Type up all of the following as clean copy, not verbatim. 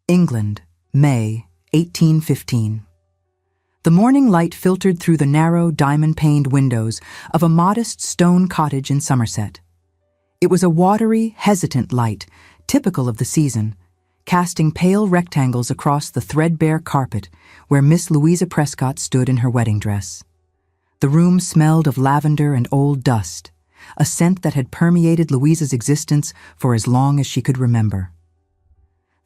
England, May, 1815. The morning light filtered through the narrow, diamond-paned windows of a modest stone cottage in Somerset. It was a watery, hesitant light, typical of the season, casting pale rectangles across the threadbare carpet where Miss Louisa Prescott stood in her wedding dress. The room smelled of lavender and old dust, a scent that had permeated Louisa's existence for as long as she could remember.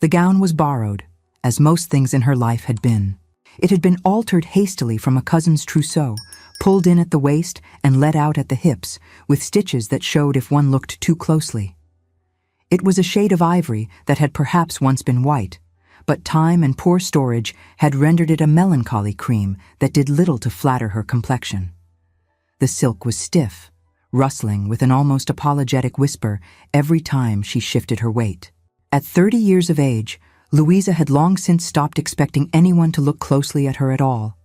The gown was borrowed, as most things in her life had been. It had been altered hastily from a cousin's trousseau, pulled in at the waist and let out at the hips, with stitches that showed if one looked too closely. It was a shade of ivory that had perhaps once been white, but time and poor storage had rendered it a melancholy cream that did little to flatter her complexion. The silk was stiff, rustling with an almost apologetic whisper every time she shifted her weight. At 30 years of age, Louisa had long since stopped expecting anyone to look closely at her at all.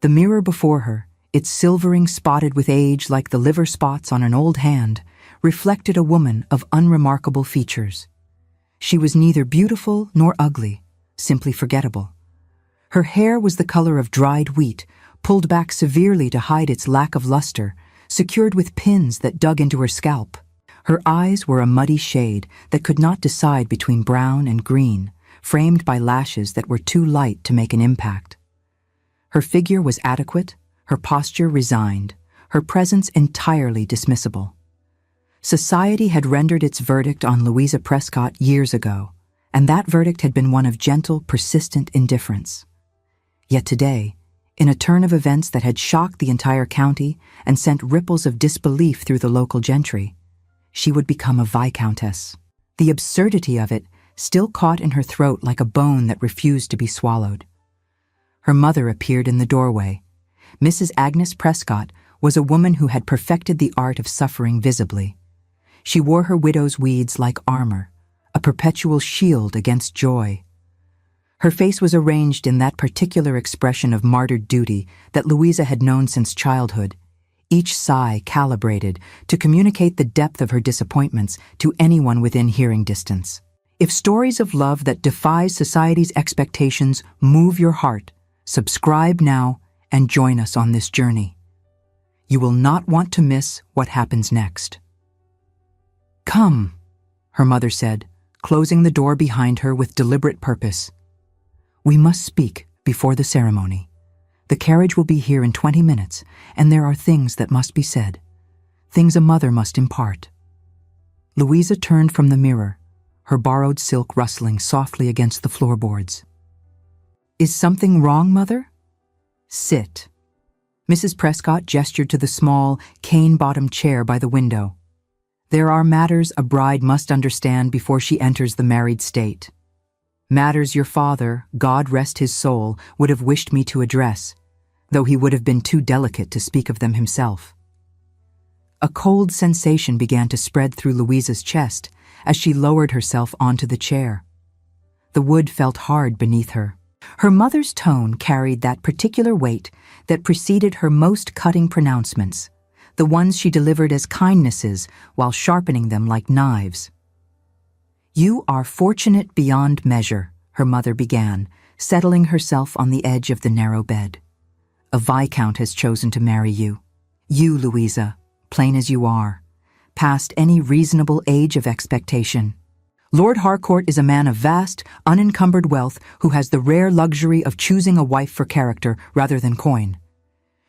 The mirror before her, its silvering spotted with age like the liver spots on an old hand, reflected a woman of unremarkable features. She was neither beautiful nor ugly, simply forgettable. Her hair was the color of dried wheat, pulled back severely to hide its lack of luster, secured with pins that dug into her scalp. Her eyes were a muddy shade that could not decide between brown and green, framed by lashes that were too light to make an impact. Her figure was adequate, her posture resigned, her presence entirely dismissible. Society had rendered its verdict on Louisa Prescott years ago, and that verdict had been one of gentle, persistent indifference. Yet today, in a turn of events that had shocked the entire county and sent ripples of disbelief through the local gentry, she would become a viscountess. The absurdity of it still caught in her throat like a bone that refused to be swallowed. Her mother appeared in the doorway. Mrs. Agnes Prescott was a woman who had perfected the art of suffering visibly. She wore her widow's weeds like armor, a perpetual shield against joy. Her face was arranged in that particular expression of martyred duty that Louisa had known since childhood, each sigh calibrated to communicate the depth of her disappointments to anyone within hearing distance. If stories of love that defy society's expectations move your heart, subscribe now and join us on this journey. You will not want to miss what happens next. "Come," her mother said, closing the door behind her with deliberate purpose. "We must speak before the ceremony. The carriage will be here in 20 minutes, and there are things that must be said, things a mother must impart." Louisa turned from the mirror, her borrowed silk rustling softly against the floorboards. "Is something wrong, Mother?" "Sit." Mrs. Prescott gestured to the small, cane-bottomed chair by the window. "There are matters a bride must understand before she enters the married state. Matters your father, God rest his soul, would have wished me to address, though he would have been too delicate to speak of them himself." A cold sensation began to spread through Louisa's chest as she lowered herself onto the chair. The wood felt hard beneath her. Her mother's tone carried that particular weight that preceded her most cutting pronouncements, the ones she delivered as kindnesses while sharpening them like knives. "You are fortunate beyond measure," her mother began, settling herself on the edge of the narrow bed. "A viscount has chosen to marry you. You, Louisa, plain as you are, past any reasonable age of expectation. Lord Harcourt is a man of vast, unencumbered wealth who has the rare luxury of choosing a wife for character rather than coin.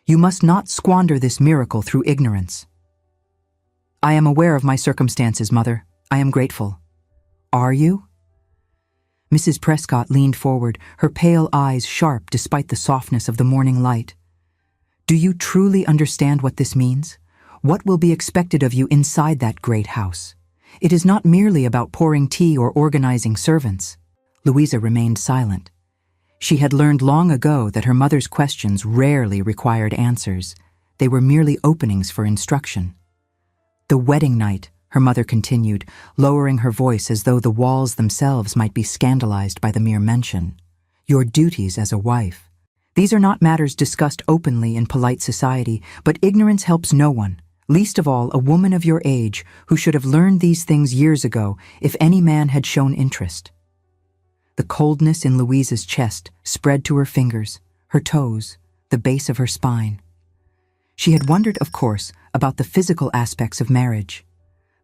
You must not squander this miracle through ignorance." "I am aware of my circumstances, Mother. I am grateful." "Are you?" Mrs. Prescott leaned forward, her pale eyes sharp despite the softness of the morning light. "Do you truly understand what this means? What will be expected of you inside that great house? It is not merely about pouring tea or organizing servants." Louisa remained silent. She had learned long ago that her mother's questions rarely required answers. They were merely openings for instruction. "The wedding night," her mother continued, lowering her voice as though the walls themselves might be scandalized by the mere mention. "Your duties as a wife. These are not matters discussed openly in polite society, but ignorance helps no one, least of all a woman of your age who should have learned these things years ago if any man had shown interest. The coldness in Louisa's chest spread to her fingers, her toes, the base of her spine. She had wondered, of course, about the physical aspects of marriage.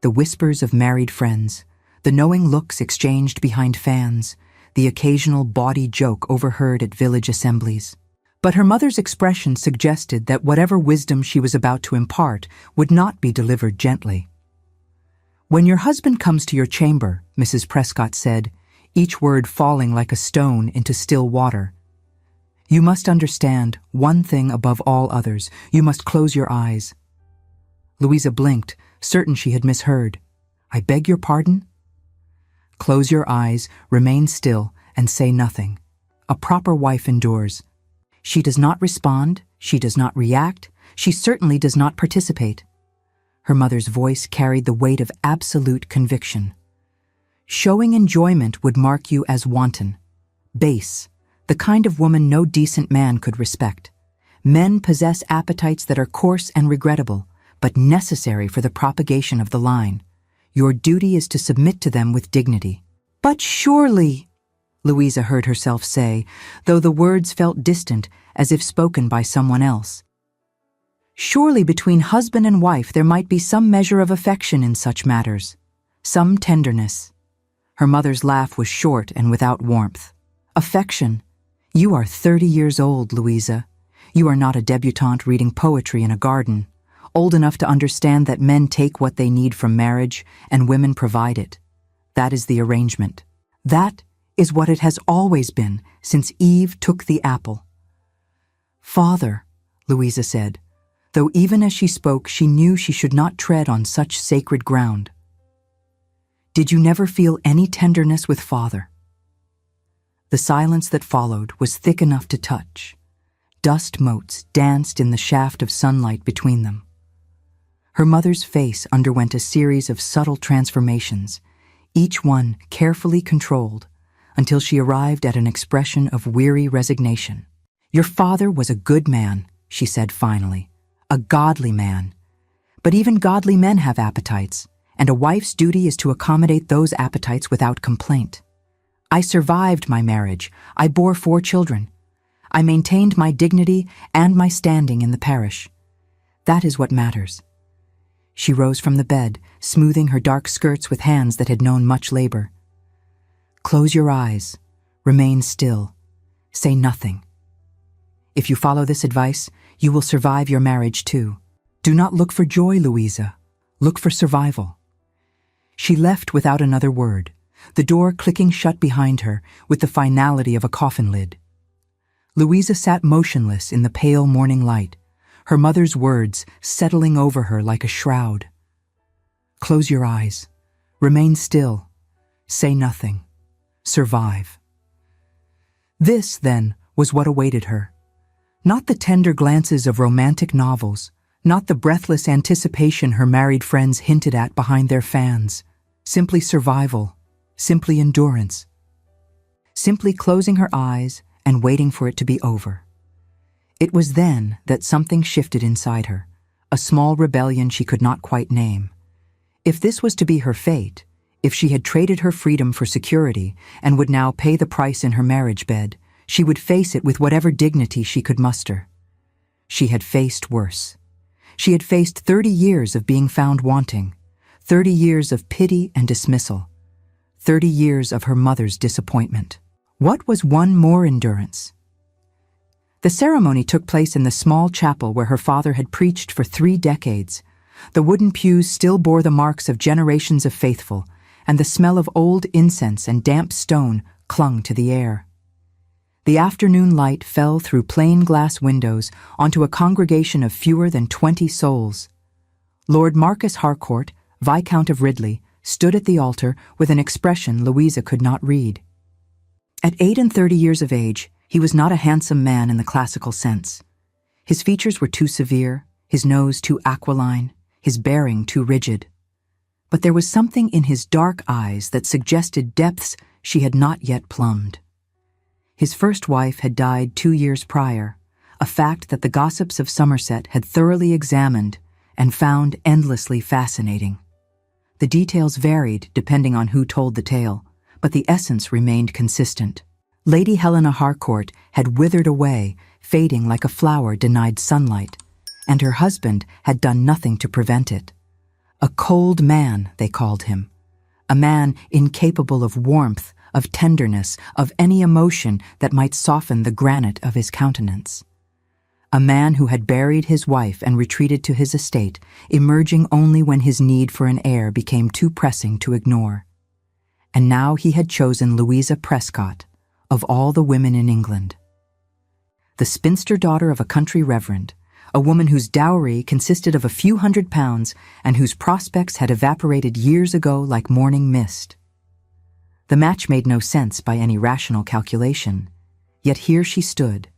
The whispers of married friends, the knowing looks exchanged behind fans, the occasional bawdy joke overheard at village assemblies. But her mother's expression suggested that whatever wisdom she was about to impart would not be delivered gently. "When your husband comes to your chamber," Mrs. Prescott said, each word falling like a stone into still water, "you must understand one thing above all others. You must close your eyes." Louisa blinked, certain she had misheard. "I beg your pardon?" "Close your eyes, remain still, and say nothing. A proper wife endures. She does not respond, she does not react, she certainly does not participate." Her mother's voice carried the weight of absolute conviction. "Showing enjoyment would mark you as wanton, base, the kind of woman no decent man could respect. Men possess appetites that are coarse and regrettable, but necessary for the propagation of the line. Your duty is to submit to them with dignity." "But surely," Louisa heard herself say, though the words felt distant, as if spoken by someone else. "Surely between husband and wife there might be some measure of affection in such matters, some tenderness." Her mother's laugh was short and without warmth. "Affection? You are 30 years old, Louisa. You are not a debutante reading poetry in a garden, old enough to understand that men take what they need from marriage and women provide it. That is the arrangement. That is what it has always been since Eve took the apple." "Father," Louisa said, though even as she spoke she knew she should not tread on such sacred ground. "Did you never feel any tenderness with father?" The silence that followed was thick enough to touch. Dust motes danced in the shaft of sunlight between them. Her mother's face underwent a series of subtle transformations, each one carefully controlled, until she arrived at an expression of weary resignation. "Your father was a good man," she said finally, "a godly man. But even godly men have appetites, and a wife's duty is to accommodate those appetites without complaint. I survived my marriage. I bore 4 children. I maintained my dignity and my standing in the parish. That is what matters." She rose from the bed, smoothing her dark skirts with hands that had known much labor. "Close your eyes. Remain still. Say nothing. If you follow this advice, you will survive your marriage too. Do not look for joy, Louisa. Look for survival." She left without another word, the door clicking shut behind her with the finality of a coffin lid. Louisa sat motionless in the pale morning light, her mother's words settling over her like a shroud. "Close your eyes. Remain still. Say nothing. Survive." This, then, was what awaited her. Not the tender glances of romantic novels, not the breathless anticipation her married friends hinted at behind their fans. Simply survival, simply endurance. Simply closing her eyes and waiting for it to be over. It was then that something shifted inside her, a small rebellion she could not quite name. If this was to be her fate, if she had traded her freedom for security and would now pay the price in her marriage bed, she would face it with whatever dignity she could muster. She had faced worse. She had faced 30 years of being found wanting, 30 years of pity and dismissal, 30 years of her mother's disappointment. What was one more endurance? The ceremony took place in the small chapel where her father had preached for 3 decades. The wooden pews still bore the marks of generations of faithful, and the smell of old incense and damp stone clung to the air. The afternoon light fell through plain glass windows onto a congregation of fewer than 20 souls. Lord Marcus Harcourt, Viscount of Ridley, stood at the altar with an expression Louisa could not read. At 38 years of age, he was not a handsome man in the classical sense. His features were too severe, his nose too aquiline, his bearing too rigid. But there was something in his dark eyes that suggested depths she had not yet plumbed. His first wife had died 2 years prior, a fact that the gossips of Somerset had thoroughly examined and found endlessly fascinating. The details varied depending on who told the tale, but the essence remained consistent. Lady Helena Harcourt had withered away, fading like a flower denied sunlight, and her husband had done nothing to prevent it. A cold man, they called him. A man incapable of warmth, of tenderness, of any emotion that might soften the granite of his countenance. A man who had buried his wife and retreated to his estate, emerging only when his need for an heir became too pressing to ignore. And now he had chosen Louisa Prescott, of all the women in England. The spinster daughter of a country reverend, a woman whose dowry consisted of a few £100 and whose prospects had evaporated years ago like morning mist. The match made no sense by any rational calculation, yet here she stood,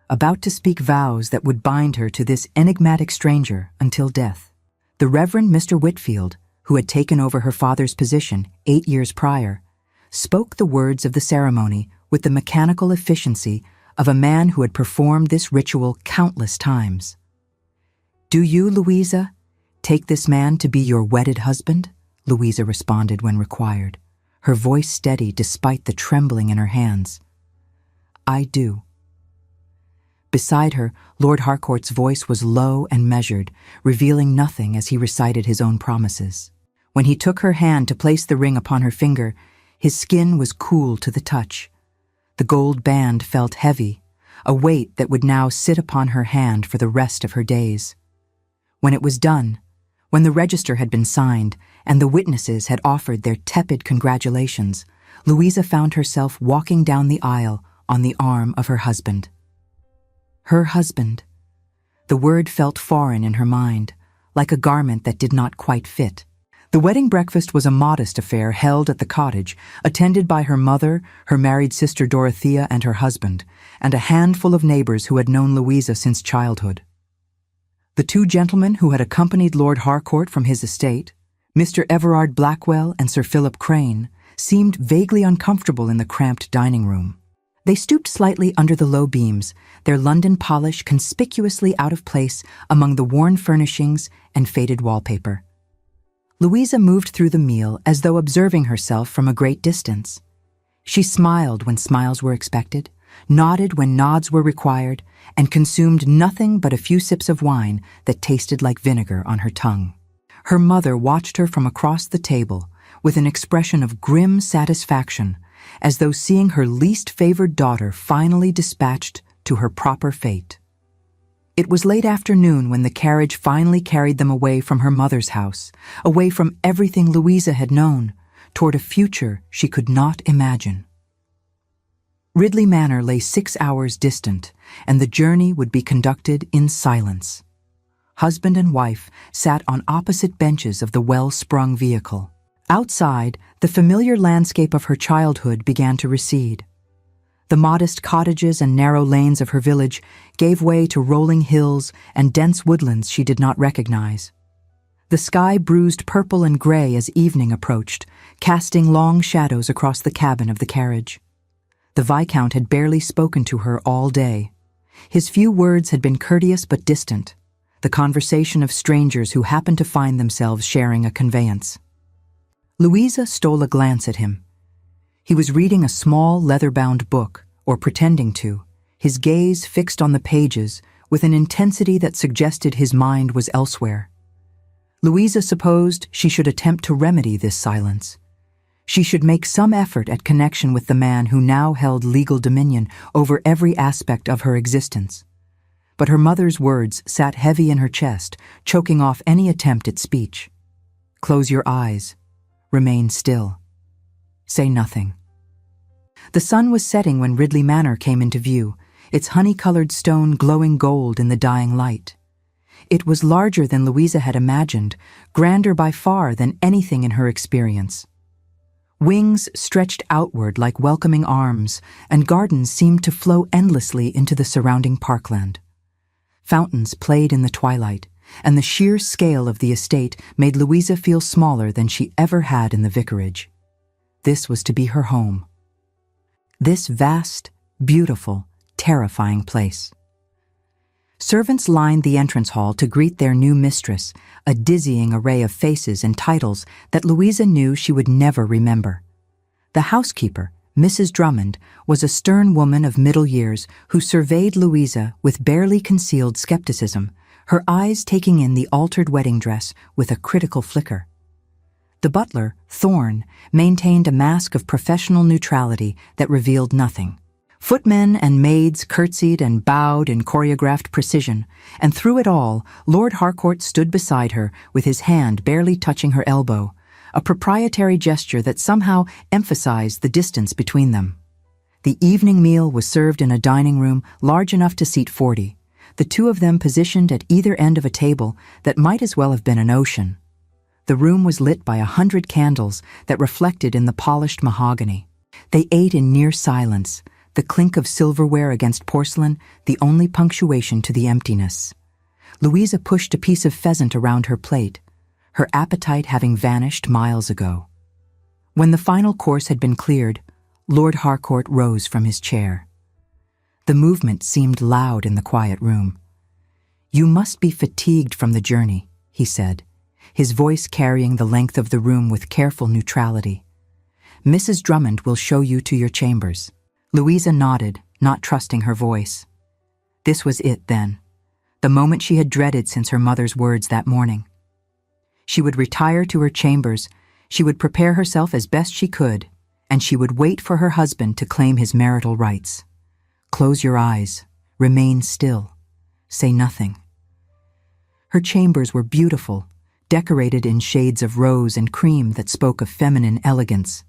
about to speak vows that would bind her to this enigmatic stranger until death. The Reverend Mr. Whitfield, who had taken over her father's position 8 years prior, spoke the words of the ceremony with the mechanical efficiency of a man who had performed this ritual countless times. "Do you, Louisa, take this man to be your wedded husband?" Louisa responded when required, her voice steady despite the trembling in her hands. "I do." Beside her, Lord Harcourt's voice was low and measured, revealing nothing as he recited his own promises. When he took her hand to place the ring upon her finger, his skin was cool to the touch. The gold band felt heavy, a weight that would now sit upon her hand for the rest of her days. When it was done, when the register had been signed and the witnesses had offered their tepid congratulations, Louisa found herself walking down the aisle on the arm of her husband. Her husband. The word felt foreign in her mind, like a garment that did not quite fit. The wedding breakfast was a modest affair held at the cottage, attended by her mother, her married sister Dorothea and her husband, and a handful of neighbors who had known Louisa since childhood. The two gentlemen who had accompanied Lord Harcourt from his estate, Mr. Everard Blackwell and Sir Philip Crane, seemed vaguely uncomfortable in the cramped dining room. They stooped slightly under the low beams, their London polish conspicuously out of place among the worn furnishings and faded wallpaper. Louisa moved through the meal as though observing herself from a great distance. She smiled when smiles were expected, nodded when nods were required, and consumed nothing but a few sips of wine that tasted like vinegar on her tongue. Her mother watched her from across the table with an expression of grim satisfaction, as though seeing her least favored daughter finally dispatched to her proper fate. It was late afternoon when the carriage finally carried them away from her mother's house, away from everything Louisa had known, toward a future she could not imagine. Ridley Manor lay 6 hours distant, and the journey would be conducted in silence. Husband and wife sat on opposite benches of the well-sprung vehicle. Outside, the familiar landscape of her childhood began to recede. The modest cottages and narrow lanes of her village gave way to rolling hills and dense woodlands she did not recognize. The sky bruised purple and gray as evening approached, casting long shadows across the cabin of the carriage. The Viscount had barely spoken to her all day. His few words had been courteous but distant, the conversation of strangers who happened to find themselves sharing a conveyance. Louisa stole a glance at him. He was reading a small leather-bound book, or pretending to, his gaze fixed on the pages with an intensity that suggested his mind was elsewhere. Louisa supposed she should attempt to remedy this silence. She should make some effort at connection with the man who now held legal dominion over every aspect of her existence. But her mother's words sat heavy in her chest, choking off any attempt at speech. Close your eyes. Remain still. Say nothing. The sun was setting when Ridley Manor came into view, its honey-colored stone glowing gold in the dying light. It was larger than Louisa had imagined, grander by far than anything in her experience. Wings stretched outward like welcoming arms, and gardens seemed to flow endlessly into the surrounding parkland. Fountains played in the twilight, and the sheer scale of the estate made Louisa feel smaller than she ever had in the vicarage. This was to be her home. This vast, beautiful, terrifying place. Servants lined the entrance hall to greet their new mistress, a dizzying array of faces and titles that Louisa knew she would never remember. The housekeeper, Mrs. Drummond, was a stern woman of middle years who surveyed Louisa with barely concealed skepticism, her eyes taking in the altered wedding dress with a critical flicker. The butler, Thorne, maintained a mask of professional neutrality that revealed nothing. Footmen and maids curtsied and bowed in choreographed precision, and through it all, Lord Harcourt stood beside her with his hand barely touching her elbow, a proprietary gesture that somehow emphasized the distance between them. The evening meal was served in a dining room large enough to seat 40, the two of them positioned at either end of a table that might as well have been an ocean. The room was lit by 100 candles that reflected in the polished mahogany. They ate in near silence, the clink of silverware against porcelain the only punctuation to the emptiness. Louisa pushed a piece of pheasant around her plate, her appetite having vanished miles ago. When the final course had been cleared, Lord Harcourt rose from his chair. The movement seemed loud in the quiet room. "You must be fatigued from the journey," he said, his voice carrying the length of the room with careful neutrality. "Mrs. Drummond will show you to your chambers." Louisa nodded, not trusting her voice. This was it, then, the moment she had dreaded since her mother's words that morning. She would retire to her chambers, she would prepare herself as best she could, and she would wait for her husband to claim his marital rights. Close your eyes, remain still, say nothing. Her chambers were beautiful, decorated in shades of rose and cream that spoke of feminine elegance.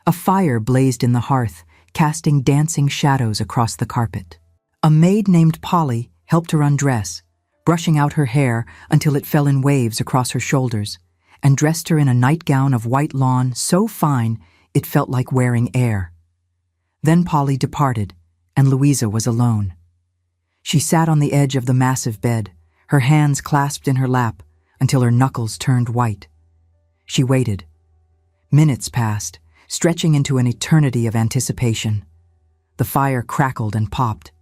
A fire blazed in the hearth, casting dancing shadows across the carpet. A maid named Polly helped her undress, brushing out her hair until it fell in waves across her shoulders, and dressed her in a nightgown of white lawn so fine it felt like wearing air. Then Polly departed, and Louisa was alone. She sat on the edge of the massive bed, her hands clasped in her lap until her knuckles turned white. She waited. Minutes passed, stretching into an eternity of anticipation. The fire crackled and popped.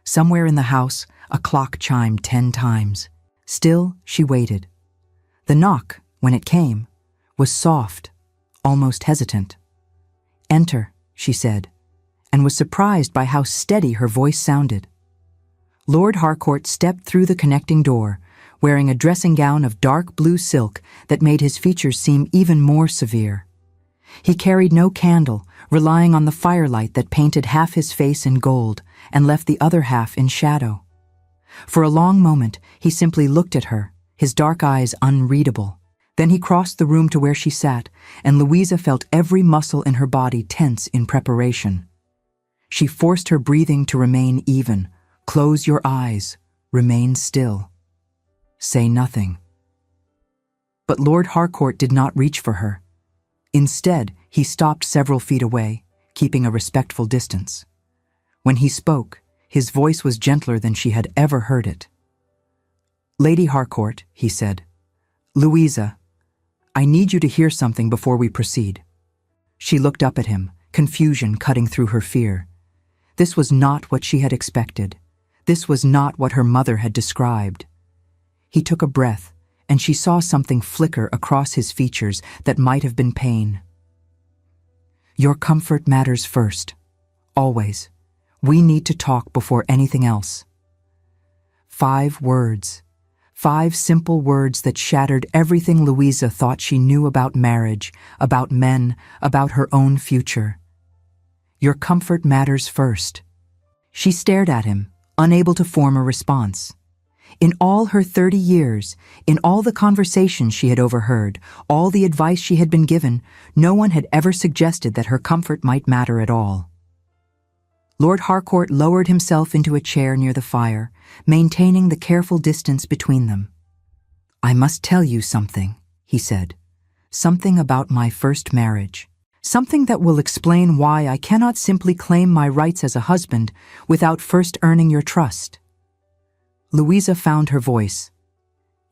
Somewhere in the house, a clock chimed 10 times. Still, she waited. The knock, when it came, was soft, almost hesitant. "Enter," she said, and was surprised by how steady her voice sounded. Lord Harcourt stepped through the connecting door, wearing a dressing gown of dark blue silk that made his features seem even more severe. He carried no candle, relying on the firelight that painted half his face in gold and left the other half in shadow. For a long moment, he simply looked at her, his dark eyes unreadable. Then he crossed the room to where she sat, and Louisa felt every muscle in her body tense in preparation. She forced her breathing to remain even. Close your eyes, remain still. Say nothing. But Lord Harcourt did not reach for her. Instead, he stopped several feet away, keeping a respectful distance. When he spoke, his voice was gentler than she had ever heard it. "Lady Harcourt," he said, "Louisa, I need you to hear something before we proceed." She looked up at him, confusion cutting through her fear. This was not what she had expected. This was not what her mother had described. He took a breath, and she saw something flicker across his features that might have been pain. "Your comfort matters first. Always. We need to talk before anything else." 5 words. 5 simple words that shattered everything Louisa thought she knew about marriage, about men, about her own future. Your comfort matters first. She stared at him, unable to form a response. In all her 30 years, in all the conversations she had overheard, all the advice she had been given, no one had ever suggested that her comfort might matter at all. Lord Harcourt lowered himself into a chair near the fire, maintaining the careful distance between them. "I must tell you something," he said. "Something about my first marriage. Something that will explain why I cannot simply claim my rights as a husband without first earning your trust." Louisa found her voice.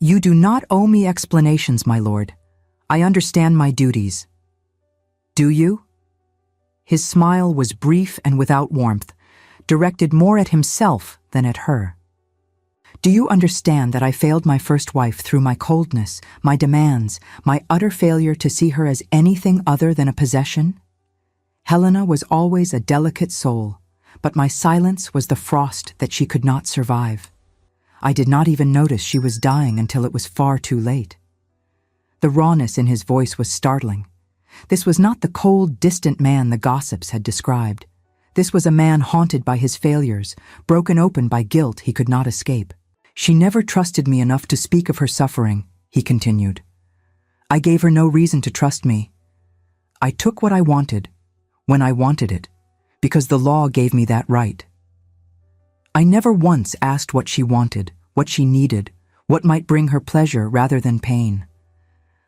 "You do not owe me explanations, my lord. I understand my duties." "Do you?" His smile was brief and without warmth, directed more at himself than at her. "Do you understand that I failed my first wife through my coldness, my demands, my utter failure to see her as anything other than a possession? Helena was always a delicate soul, but my silence was the frost that she could not survive. I did not even notice she was dying until it was far too late. The rawness in his voice was startling. This was not the cold, distant man the gossips had described. This was a man haunted by his failures, broken open by guilt he could not escape. She never trusted me enough to speak of her suffering, he continued. I gave her no reason to trust me. I took what I wanted, when I wanted it, because the law gave me that right. I never once asked what she wanted, what she needed, what might bring her pleasure rather than pain.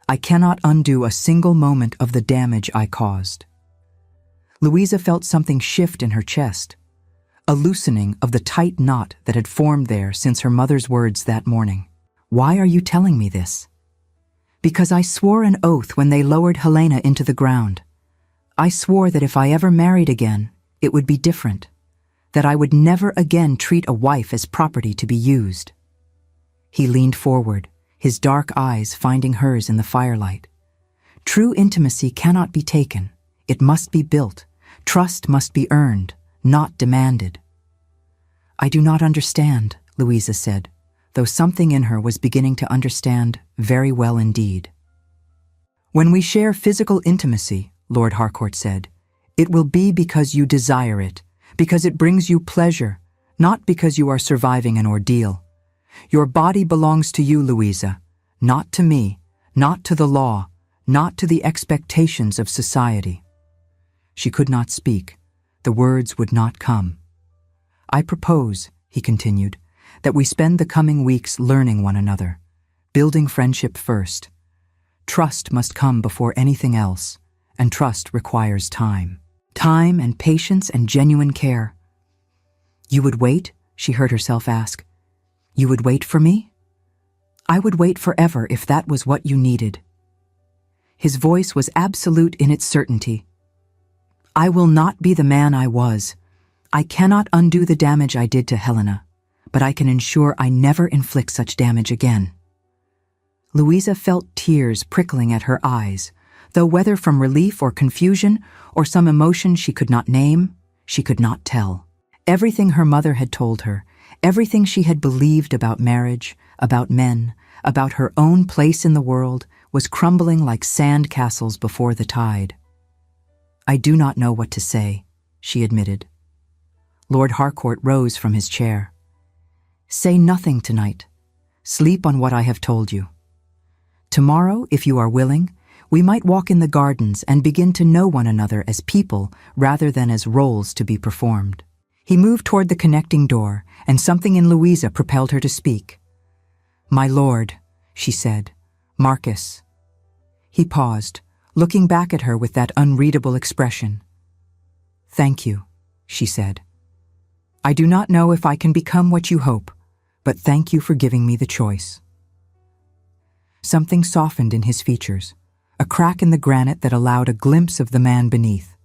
I cannot undo a single moment of the damage I caused. Louisa felt something shift in her chest, a loosening of the tight knot that had formed there since her mother's words that morning. Why are you telling me this? Because I swore an oath when they lowered Helena into the ground. I swore that if I ever married again, it would be different, that I would never again treat a wife as property to be used. He leaned forward, his dark eyes finding hers in the firelight. True intimacy cannot be taken. It must be built. Trust must be earned, not demanded. I do not understand, Louisa said, though something in her was beginning to understand very well indeed. When we share physical intimacy, Lord Harcourt said, it will be because you desire it, because it brings you pleasure, not because you are surviving an ordeal. Your body belongs to you, Louisa, not to me, not to the law, not to the expectations of society. She could not speak. The words would not come. I propose, he continued, that we spend the coming weeks learning one another, building friendship first. Trust must come before anything else, and trust requires time. Time and patience and genuine care. You would wait? She heard herself ask. You would wait for me? I would wait forever if that was what you needed. His voice was absolute in its certainty. I will not be the man I was. I cannot undo the damage I did to Helena, but I can ensure I never inflict such damage again. Louisa felt tears prickling at her eyes, though whether from relief or confusion or some emotion she could not name, she could not tell. Everything her mother had told her, everything she had believed about marriage, about men, about her own place in the world, was crumbling like sand castles before the tide. I do not know what to say, she admitted. Lord Harcourt rose from his chair. Say nothing tonight. Sleep on what I have told you. Tomorrow, if you are willing, we might walk in the gardens and begin to know one another as people rather than as roles to be performed. He moved toward the connecting door, and something in Louisa propelled her to speak. My lord, she said, Marcus. He paused, looking back at her with that unreadable expression. Thank you, she said. I do not know if I can become what you hope, but thank you for giving me the choice. Something softened in his features, a crack in the granite that allowed a glimpse of the man beneath.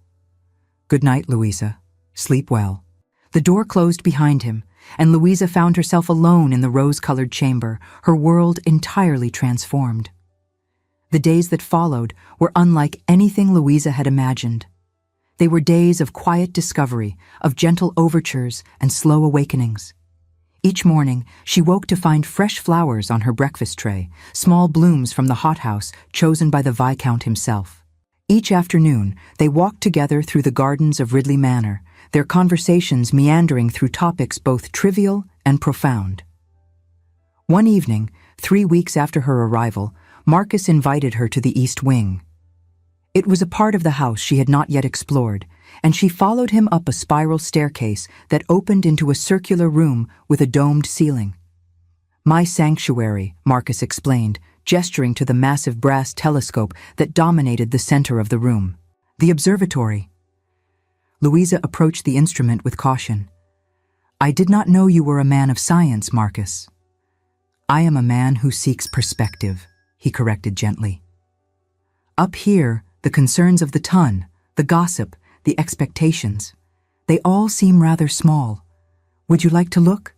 Good night, Louisa. Sleep well. The door closed behind him, and Louisa found herself alone in the rose-colored chamber, her world entirely transformed. The days that followed were unlike anything Louisa had imagined. They were days of quiet discovery, of gentle overtures and slow awakenings. Each morning, she woke to find fresh flowers on her breakfast tray, small blooms from the hothouse chosen by the Viscount himself. Each afternoon, they walked together through the gardens of Ridley Manor, their conversations meandering through topics both trivial and profound. One evening, 3 weeks after her arrival, Marcus invited her to the East Wing. It was a part of the house she had not yet explored, and she followed him up a spiral staircase that opened into a circular room with a domed ceiling. My sanctuary, Marcus explained, gesturing to the massive brass telescope that dominated the center of the room. The observatory. Louisa approached the instrument with caution. I did not know you were a man of science, Marcus. I am a man who seeks perspective, he corrected gently. Up here, the concerns of the ton, the gossip, the expectations, they all seem rather small. Would you like to look?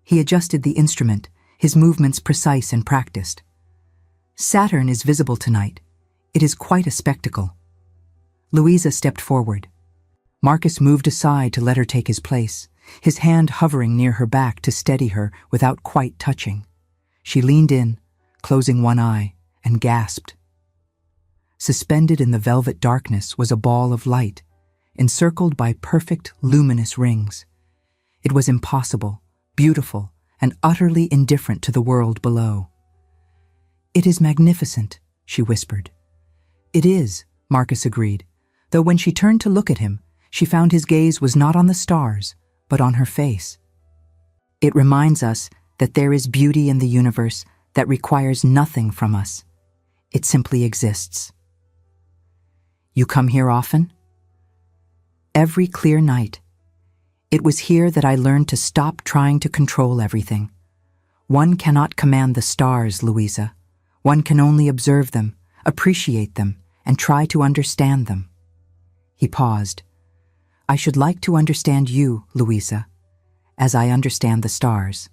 He adjusted the instrument, his movements precise and practiced. Saturn is visible tonight. It is quite a spectacle. Louisa stepped forward. Marcus moved aside to let her take his place, his hand hovering near her back to steady her without quite touching. She leaned in, closing one eye, and gasped. Suspended in the velvet darkness was a ball of light, encircled by perfect, luminous rings. It was impossible, beautiful, and utterly indifferent to the world below. "It is magnificent," she whispered. "It is," Marcus agreed, though when she turned to look at him, she found his gaze was not on the stars, but on her face. "It reminds us that there is beauty in the universe that requires nothing from us. It simply exists." "You come here often?" "Every clear night. It was here that I learned to stop trying to control everything. One cannot command the stars, Louisa. One can only observe them, appreciate them, and try to understand them." He paused. "I should like to understand you, Louisa, as I understand the stars."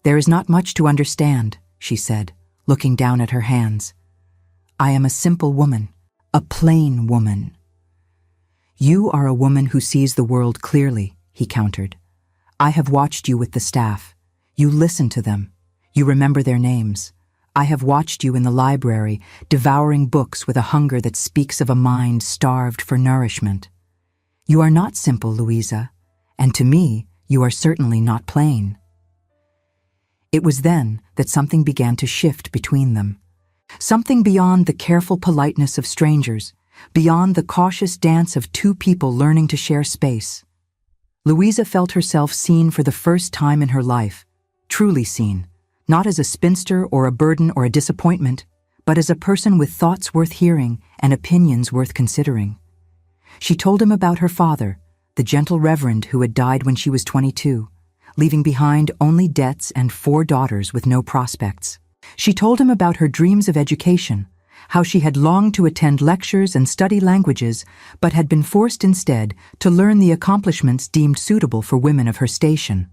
"There is not much to understand," she said, looking down at her hands. "I am a simple woman, a plain woman." "You are a woman who sees the world clearly," he countered. "I have watched you with the staff. You listen to them. You remember their names. I have watched you in the library, devouring books with a hunger that speaks of a mind starved for nourishment. You are not simple, Louisa, and to me, you are certainly not plain." It was then that something began to shift between them. Something beyond the careful politeness of strangers, beyond the cautious dance of two people learning to share space. Louisa felt herself seen for the first time in her life, truly seen, not as a spinster or a burden or a disappointment, but as a person with thoughts worth hearing and opinions worth considering. She told him about her father, the gentle reverend who had died when she was 22, leaving behind only debts and 4 daughters with no prospects. She told him about her dreams of education, how she had longed to attend lectures and study languages, but had been forced instead to learn the accomplishments deemed suitable for women of her station.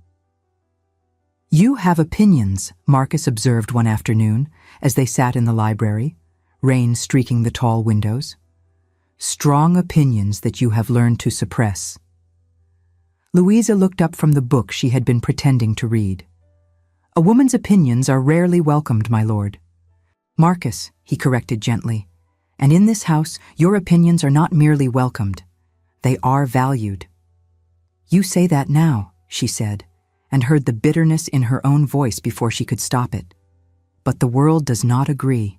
"You have opinions," Marcus observed one afternoon as they sat in the library, rain streaking the tall windows. "Strong opinions that you have learned to suppress." Louisa looked up from the book she had been pretending to read. "A woman's opinions are rarely welcomed, my lord." "Marcus," he corrected gently, "and in this house your opinions are not merely welcomed. They are valued." "You say that now," she said, and heard the bitterness in her own voice before she could stop it. "But the world does not agree."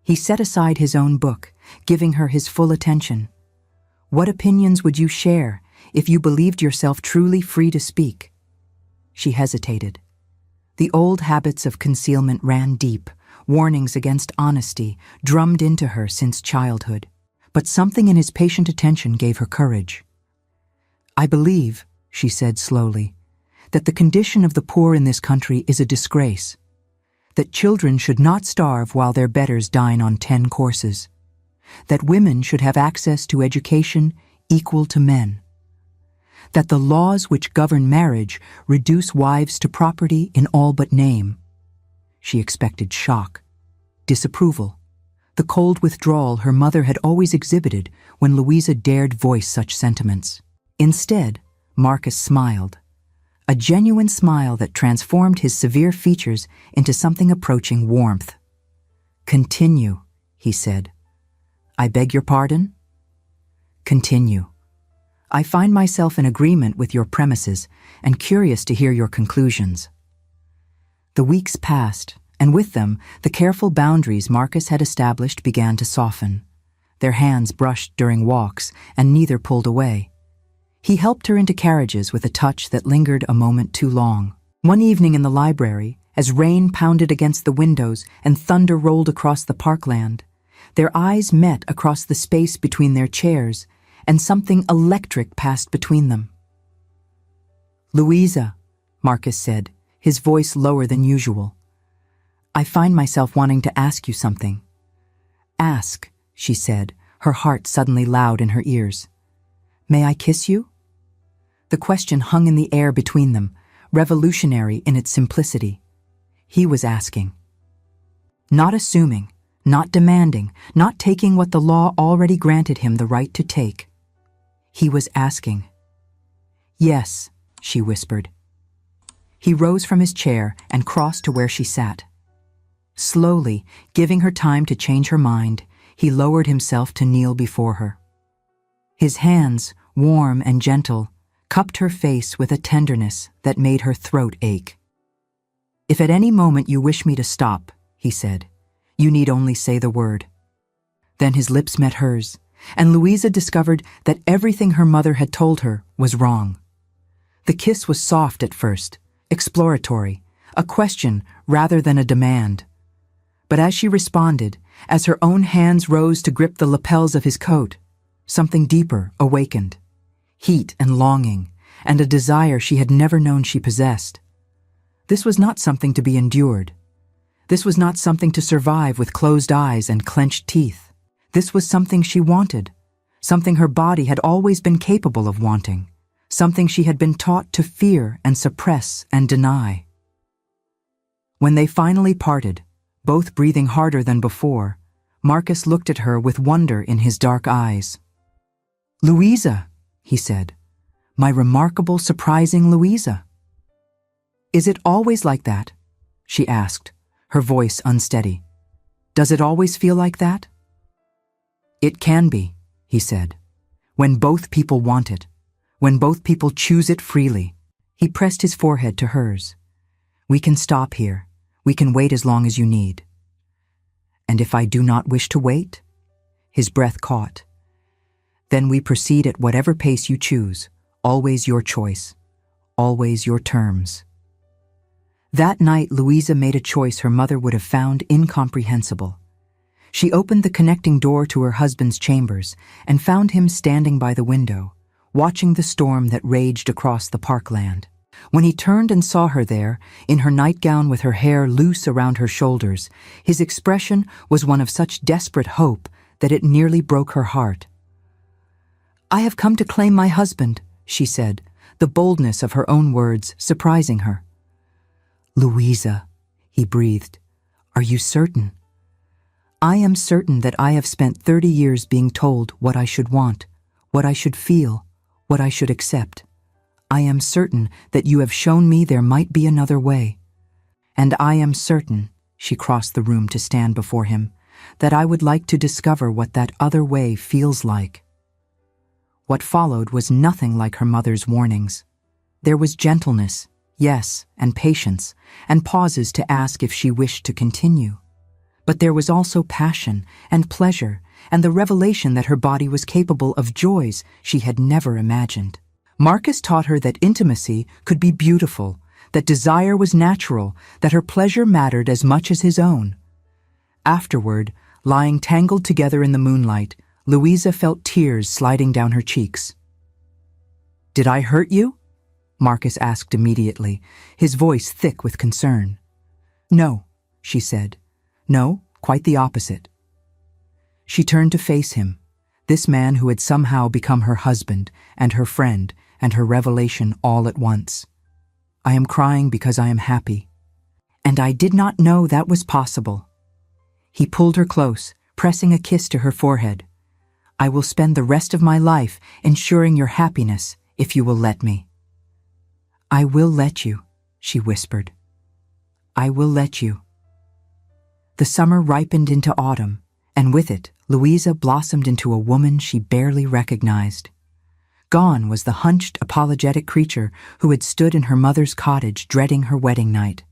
He set aside his own book, giving her his full attention. "What opinions would you share if you believed yourself truly free to speak?" She hesitated. The old habits of concealment ran deep, warnings against honesty drummed into her since childhood. But something in his patient attention gave her courage. "I believe," she said slowly, "that the condition of the poor in this country is a disgrace. That children should not starve while their betters dine on 10 courses. That women should have access to education equal to men. That the laws which govern marriage reduce wives to property in all but name." She expected shock, disapproval, the cold withdrawal her mother had always exhibited when Louisa dared voice such sentiments. Instead, Marcus smiled, a genuine smile that transformed his severe features into something approaching warmth. "Continue," he said. "I beg your pardon?" "Continue. I find myself in agreement with your premises and curious to hear your conclusions." The weeks passed, and with them, the careful boundaries Marcus had established began to soften. Their hands brushed during walks, and neither pulled away. He helped her into carriages with a touch that lingered a moment too long. One evening in the library, as rain pounded against the windows and thunder rolled across the parkland, their eyes met across the space between their chairs, and something electric passed between them. "Louisa," Marcus said, his voice lower than usual, "I find myself wanting to ask you something." "Ask," she said, her heart suddenly loud in her ears. "May I kiss you?" The question hung in the air between them, revolutionary in its simplicity. He was asking. Not assuming, not demanding, not taking what the law already granted him the right to take. He was asking. "Yes," she whispered. He rose from his chair and crossed to where she sat. Slowly, giving her time to change her mind, he lowered himself to kneel before her. His hands, warm and gentle, cupped her face with a tenderness that made her throat ache. "If at any moment you wish me to stop," he said, "you need only say the word." Then his lips met hers, and Louisa discovered that everything her mother had told her was wrong. The kiss was soft at first, exploratory, a question rather than a demand. But as she responded, as her own hands rose to grip the lapels of his coat, something deeper awakened. Heat and longing, and a desire she had never known she possessed. This was not something to be endured. This was not something to survive with closed eyes and clenched teeth. This was something she wanted, something her body had always been capable of wanting, something she had been taught to fear and suppress and deny. When they finally parted, both breathing harder than before, Marcus looked at her with wonder in his dark eyes. "Louisa," he said, "my remarkable, surprising Louisa." "Is it always like that?" she asked, her voice unsteady. "Does it always feel like that?" "It can be," he said, "when both people want it, when both people choose it freely." He pressed his forehead to hers. "We can stop here. We can wait as long as you need." "And if I do not wish to wait?" His breath caught. "Then we proceed at whatever pace you choose, always your choice, always your terms." That night, Louisa made a choice her mother would have found incomprehensible. She opened the connecting door to her husband's chambers and found him standing by the window, watching the storm that raged across the parkland. When he turned and saw her there, in her nightgown with her hair loose around her shoulders, his expression was one of such desperate hope that it nearly broke her heart. "I have come to claim my husband," she said, the boldness of her own words surprising her. "Louisa," he breathed, "are you certain?" "I am certain that I have spent 30 years being told what I should want, what I should feel, what I should accept. I am certain that you have shown me there might be another way. And I am certain," she crossed the room to stand before him, "that I would like to discover what that other way feels like." What followed was nothing like her mother's warnings. There was gentleness, yes, and patience, and pauses to ask if she wished to continue. But there was also passion and pleasure, and the revelation that her body was capable of joys she had never imagined. Marcus taught her that intimacy could be beautiful, that desire was natural, that her pleasure mattered as much as his own. Afterward, lying tangled together in the moonlight, Louisa felt tears sliding down her cheeks. "Did I hurt you?" Marcus asked immediately, his voice thick with concern. "No," she said. "No, quite the opposite." She turned to face him, this man who had somehow become her husband and her friend and her revelation all at once. "I am crying because I am happy. And I did not know that was possible." He pulled her close, pressing a kiss to her forehead. "I will spend the rest of my life ensuring your happiness if you will let me." "I will let you," she whispered. "I will let you." The summer ripened into autumn, and with it, Louisa blossomed into a woman she barely recognized. Gone was the hunched, apologetic creature who had stood in her mother's cottage dreading her wedding night.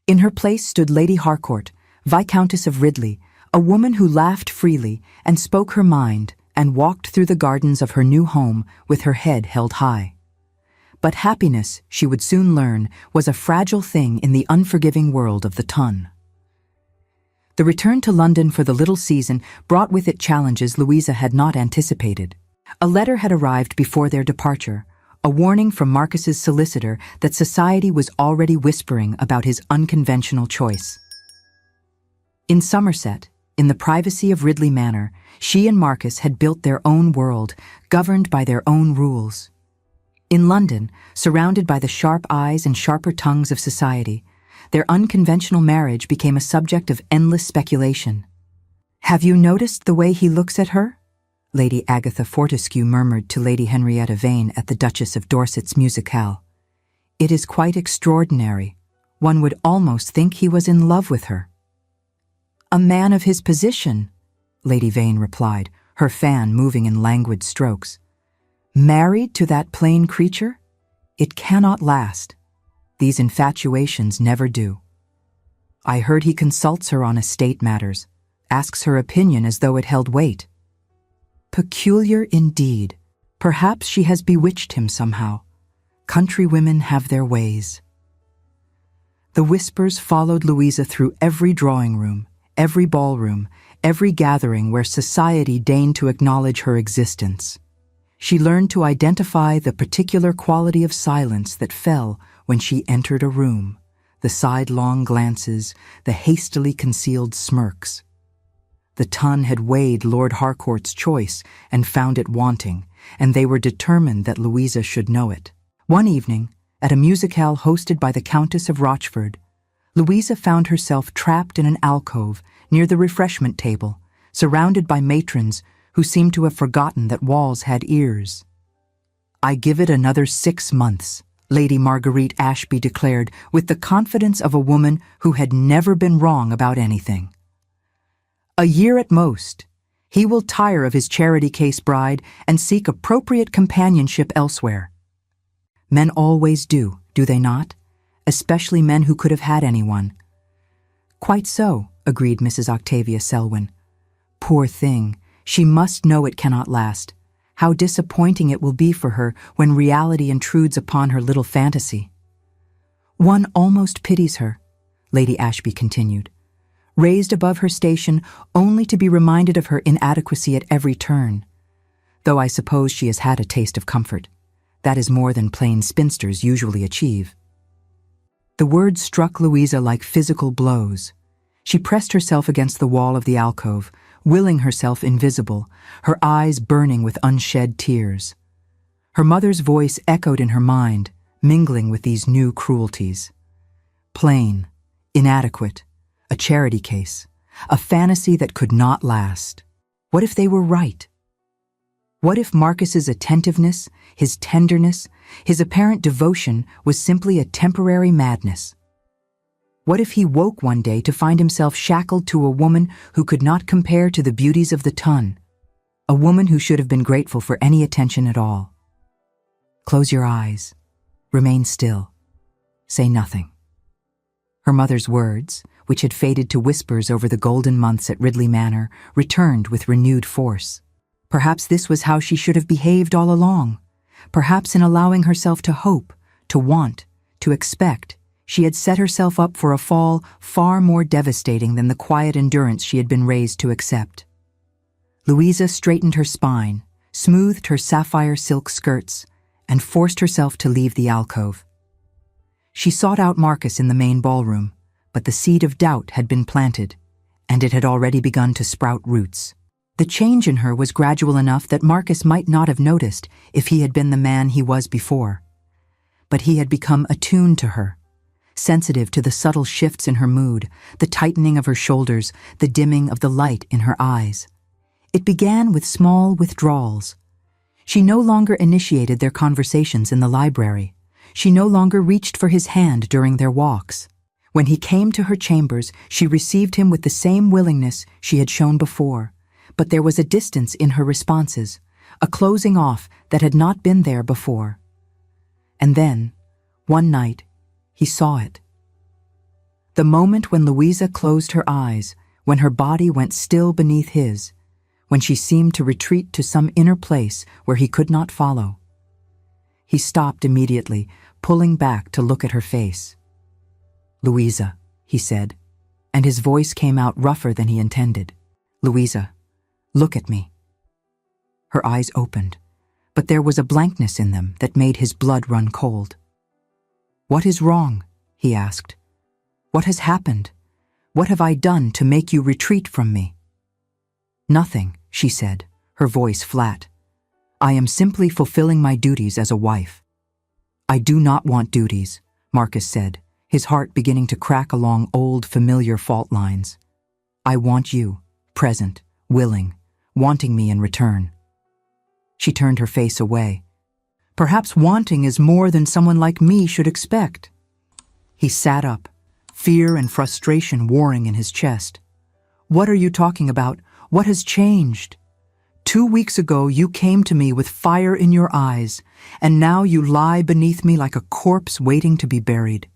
In her place stood Lady Harcourt, Viscountess of Ridley, a woman who laughed freely and spoke her mind and walked through the gardens of her new home with her head held high. But happiness, she would soon learn, was a fragile thing in the unforgiving world of the ton. The return to London for the little season brought with it challenges Louisa had not anticipated. A letter had arrived before their departure, a warning from Marcus's solicitor that society was already whispering about his unconventional choice. In Somerset, in the privacy of Ridley Manor, she and Marcus had built their own world, governed by their own rules. In London, surrounded by the sharp eyes and sharper tongues of society, their unconventional marriage became a subject of endless speculation. "Have you noticed the way he looks at her?" Lady Agatha Fortescue murmured to Lady Henrietta Vane at the Duchess of Dorset's musicale. "It is quite extraordinary. One would almost think he was in love with her." "A man of his position," Lady Vane replied, her fan moving in languid strokes. "Married to that plain creature? It cannot last. These infatuations never do. I heard he consults her on estate matters, asks her opinion as though it held weight. Peculiar indeed. Perhaps she has bewitched him somehow. Countrywomen have their ways." The whispers followed Louisa through every drawing room, every ballroom, every gathering where society deigned to acknowledge her existence. She learned to identify the particular quality of silence that fell when she entered a room, the sidelong glances, the hastily concealed smirks. The Ton had weighed Lord Harcourt's choice and found it wanting, and they were determined that Louisa should know it. One evening, at a musicale hosted by the Countess of Rochford, Louisa found herself trapped in an alcove near the refreshment table, surrounded by matrons who seemed to have forgotten that walls had ears. "I give it another 6 months," Lady Marguerite Ashby declared with the confidence of a woman who had never been wrong about anything. "A year at most. He will tire of his charity case bride and seek appropriate companionship elsewhere." Men always do they not? Especially men who could have had anyone. "Quite so," agreed Mrs. Octavia Selwyn. "Poor thing, she must know it cannot last. How disappointing it will be for her when reality intrudes upon her little fantasy." "One almost pities her," Lady Ashby continued, raised above her station only to be reminded of her inadequacy at every turn. "Though I suppose she has had a taste of comfort. That is more than plain spinsters usually achieve." The words struck Louisa like physical blows. She pressed herself against the wall of the alcove, willing herself invisible, her eyes burning with unshed tears. Her mother's voice echoed in her mind, mingling with these new cruelties. Plain, inadequate, a charity case, a fantasy that could not last. What if they were right? What if Marcus's attentiveness, his tenderness, his apparent devotion was simply a temporary madness? What if he woke one day to find himself shackled to a woman who could not compare to the beauties of the Ton, a woman who should have been grateful for any attention at all? "Close your eyes. Remain still. Say nothing." Her mother's words, which had faded to whispers over the golden months at Ridley Manor, returned with renewed force. Perhaps this was how she should have behaved all along. Perhaps in allowing herself to hope, to want, to expect, she had set herself up for a fall far more devastating than the quiet endurance she had been raised to accept. Louisa straightened her spine, smoothed her sapphire silk skirts, and forced herself to leave the alcove. She sought out Marcus in the main ballroom, but the seed of doubt had been planted, and it had already begun to sprout roots. The change in her was gradual enough that Marcus might not have noticed if he had been the man he was before. But he had become attuned to her, sensitive to the subtle shifts in her mood, the tightening of her shoulders, the dimming of the light in her eyes. It began with small withdrawals. She no longer initiated their conversations in the library. She no longer reached for his hand during their walks. When he came to her chambers, she received him with the same willingness she had shown before, but there was a distance in her responses, a closing off that had not been there before. And then, one night, he saw it. The moment when Louisa closed her eyes, when her body went still beneath his, when she seemed to retreat to some inner place where he could not follow. He stopped immediately, pulling back to look at her face. "Louisa," he said, and his voice came out rougher than he intended. "Louisa, look at me." Her eyes opened, but there was a blankness in them that made his blood run cold. "What is wrong?" he asked. "What has happened? What have I done to make you retreat from me?" "Nothing," she said, her voice flat. "I am simply fulfilling my duties as a wife." "I do not want duties," Marcus said, his heart beginning to crack along old, familiar fault lines. "I want you, present, willing, wanting me in return. She turned her face away. Perhaps wanting is more than someone like me should expect. He sat up, fear and frustration warring in his chest. What are you talking about? What has changed? 2 weeks ago you came to me with fire in your eyes, and now you lie beneath me like a corpse waiting to be buried.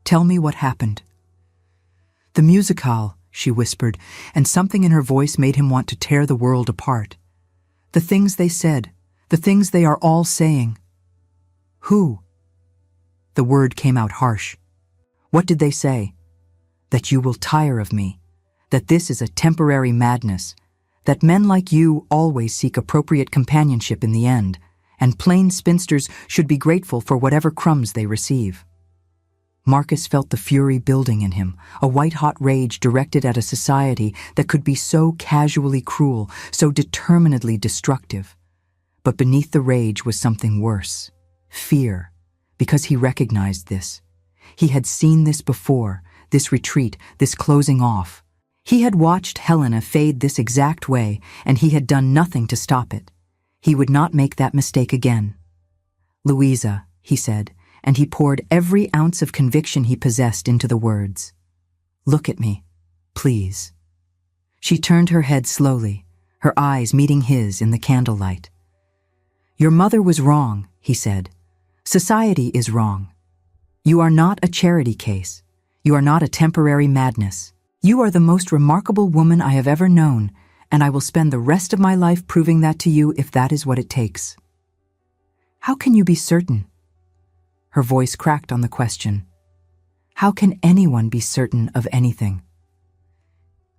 Tell me what happened. The musicale, she whispered, and something in her voice made him want to tear the world apart. The things they said, the things they are all saying. Who? The word came out harsh. What did they say? That you will tire of me, that this is a temporary madness, that men like you always seek appropriate companionship in the end, and plain spinsters should be grateful for whatever crumbs they receive. Marcus felt the fury building in him, a white-hot rage directed at a society that could be so casually cruel, so determinedly destructive. But beneath the rage was something worse, fear, because he recognized this. He had seen this before, this retreat, this closing off. He had watched Helena fade this exact way, and he had done nothing to stop it. He would not make that mistake again. "Louisa," he said, and he poured every ounce of conviction he possessed into the words. "Look at me, please." She turned her head slowly, her eyes meeting his in the candlelight. "Your mother was wrong," he said. "Society is wrong. You are not a charity case. You are not a temporary madness. You are the most remarkable woman I have ever known, and I will spend the rest of my life proving that to you if that is what it takes." "How can you be certain?" Her voice cracked on the question. "How can anyone be certain of anything?"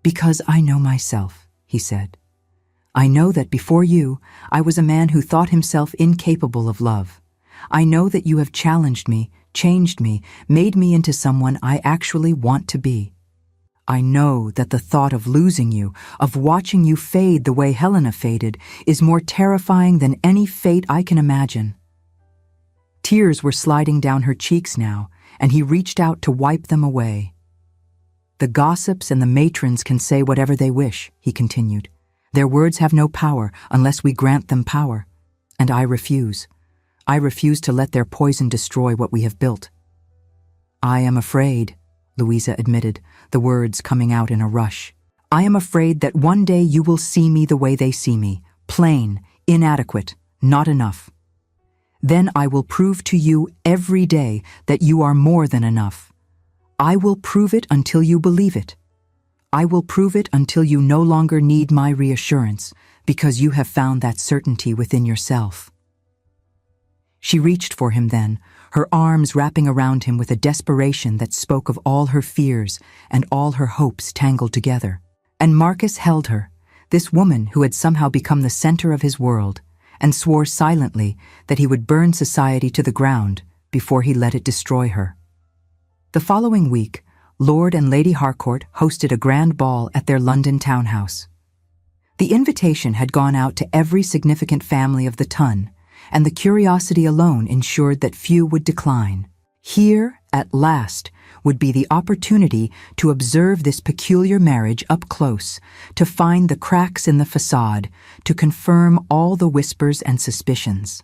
"Because I know myself," he said. "I know that before you, I was a man who thought himself incapable of love. I know that you have challenged me, changed me, made me into someone I actually want to be. I know that the thought of losing you, of watching you fade the way Helena faded, is more terrifying than any fate I can imagine." Tears were sliding down her cheeks now, and he reached out to wipe them away. "The gossips and the matrons can say whatever they wish," he continued. "Their words have no power unless we grant them power. And I refuse. I refuse to let their poison destroy what we have built." "I am afraid," Louisa admitted, the words coming out in a rush. "I am afraid that one day you will see me the way they see me, plain, inadequate, not enough. Then I will prove to you every day that you are more than enough. I will prove it until you believe it. I will prove it until you no longer need my reassurance, because you have found that certainty within yourself." She reached for him then, her arms wrapping around him with a desperation that spoke of all her fears and all her hopes tangled together. And Marcus held her, this woman who had somehow become the center of his world, and swore silently that he would burn society to the ground before he let it destroy her. The following week, Lord and Lady Harcourt hosted a grand ball at their London townhouse. The invitation had gone out to every significant family of the ton, and the curiosity alone ensured that few would decline. Here, at last, would be the opportunity to observe this peculiar marriage up close, to find the cracks in the facade, to confirm all the whispers and suspicions.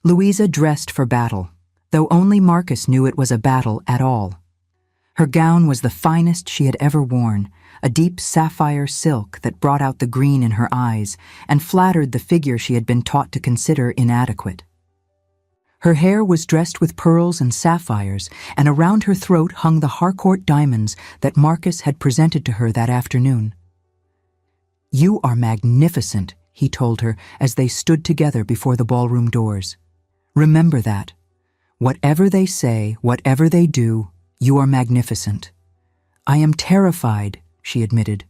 Louisa dressed for battle, though only Marcus knew it was a battle at all. Her gown was the finest she had ever worn, a deep sapphire silk that brought out the green in her eyes and flattered the figure she had been taught to consider inadequate. Her hair was dressed with pearls and sapphires, and around her throat hung the Harcourt diamonds that Marcus had presented to her that afternoon. "You are magnificent," he told her as they stood together before the ballroom doors. "Remember that. Whatever they say, whatever they do, you are magnificent." "I am terrified," she admitted.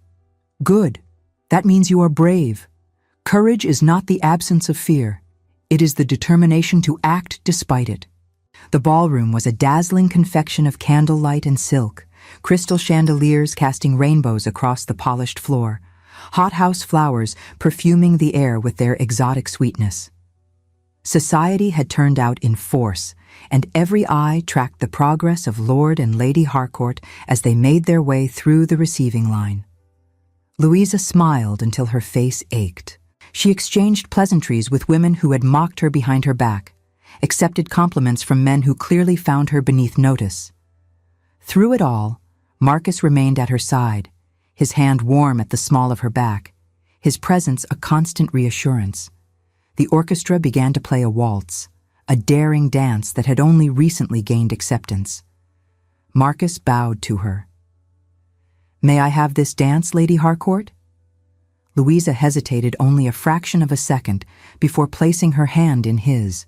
"Good. That means you are brave. Courage is not the absence of fear. It is the determination to act despite it." The ballroom was a dazzling confection of candlelight and silk, crystal chandeliers casting rainbows across the polished floor, hothouse flowers perfuming the air with their exotic sweetness. Society had turned out in force, and every eye tracked the progress of Lord and Lady Harcourt as they made their way through the receiving line. Louisa smiled until her face ached. She exchanged pleasantries with women who had mocked her behind her back, accepted compliments from men who clearly found her beneath notice. Through it all, Marcus remained at her side, his hand warm at the small of her back, his presence a constant reassurance. The orchestra began to play a waltz, a daring dance that had only recently gained acceptance. Marcus bowed to her. "May I have this dance, Lady Harcourt?" Louisa hesitated only a fraction of a second before placing her hand in his.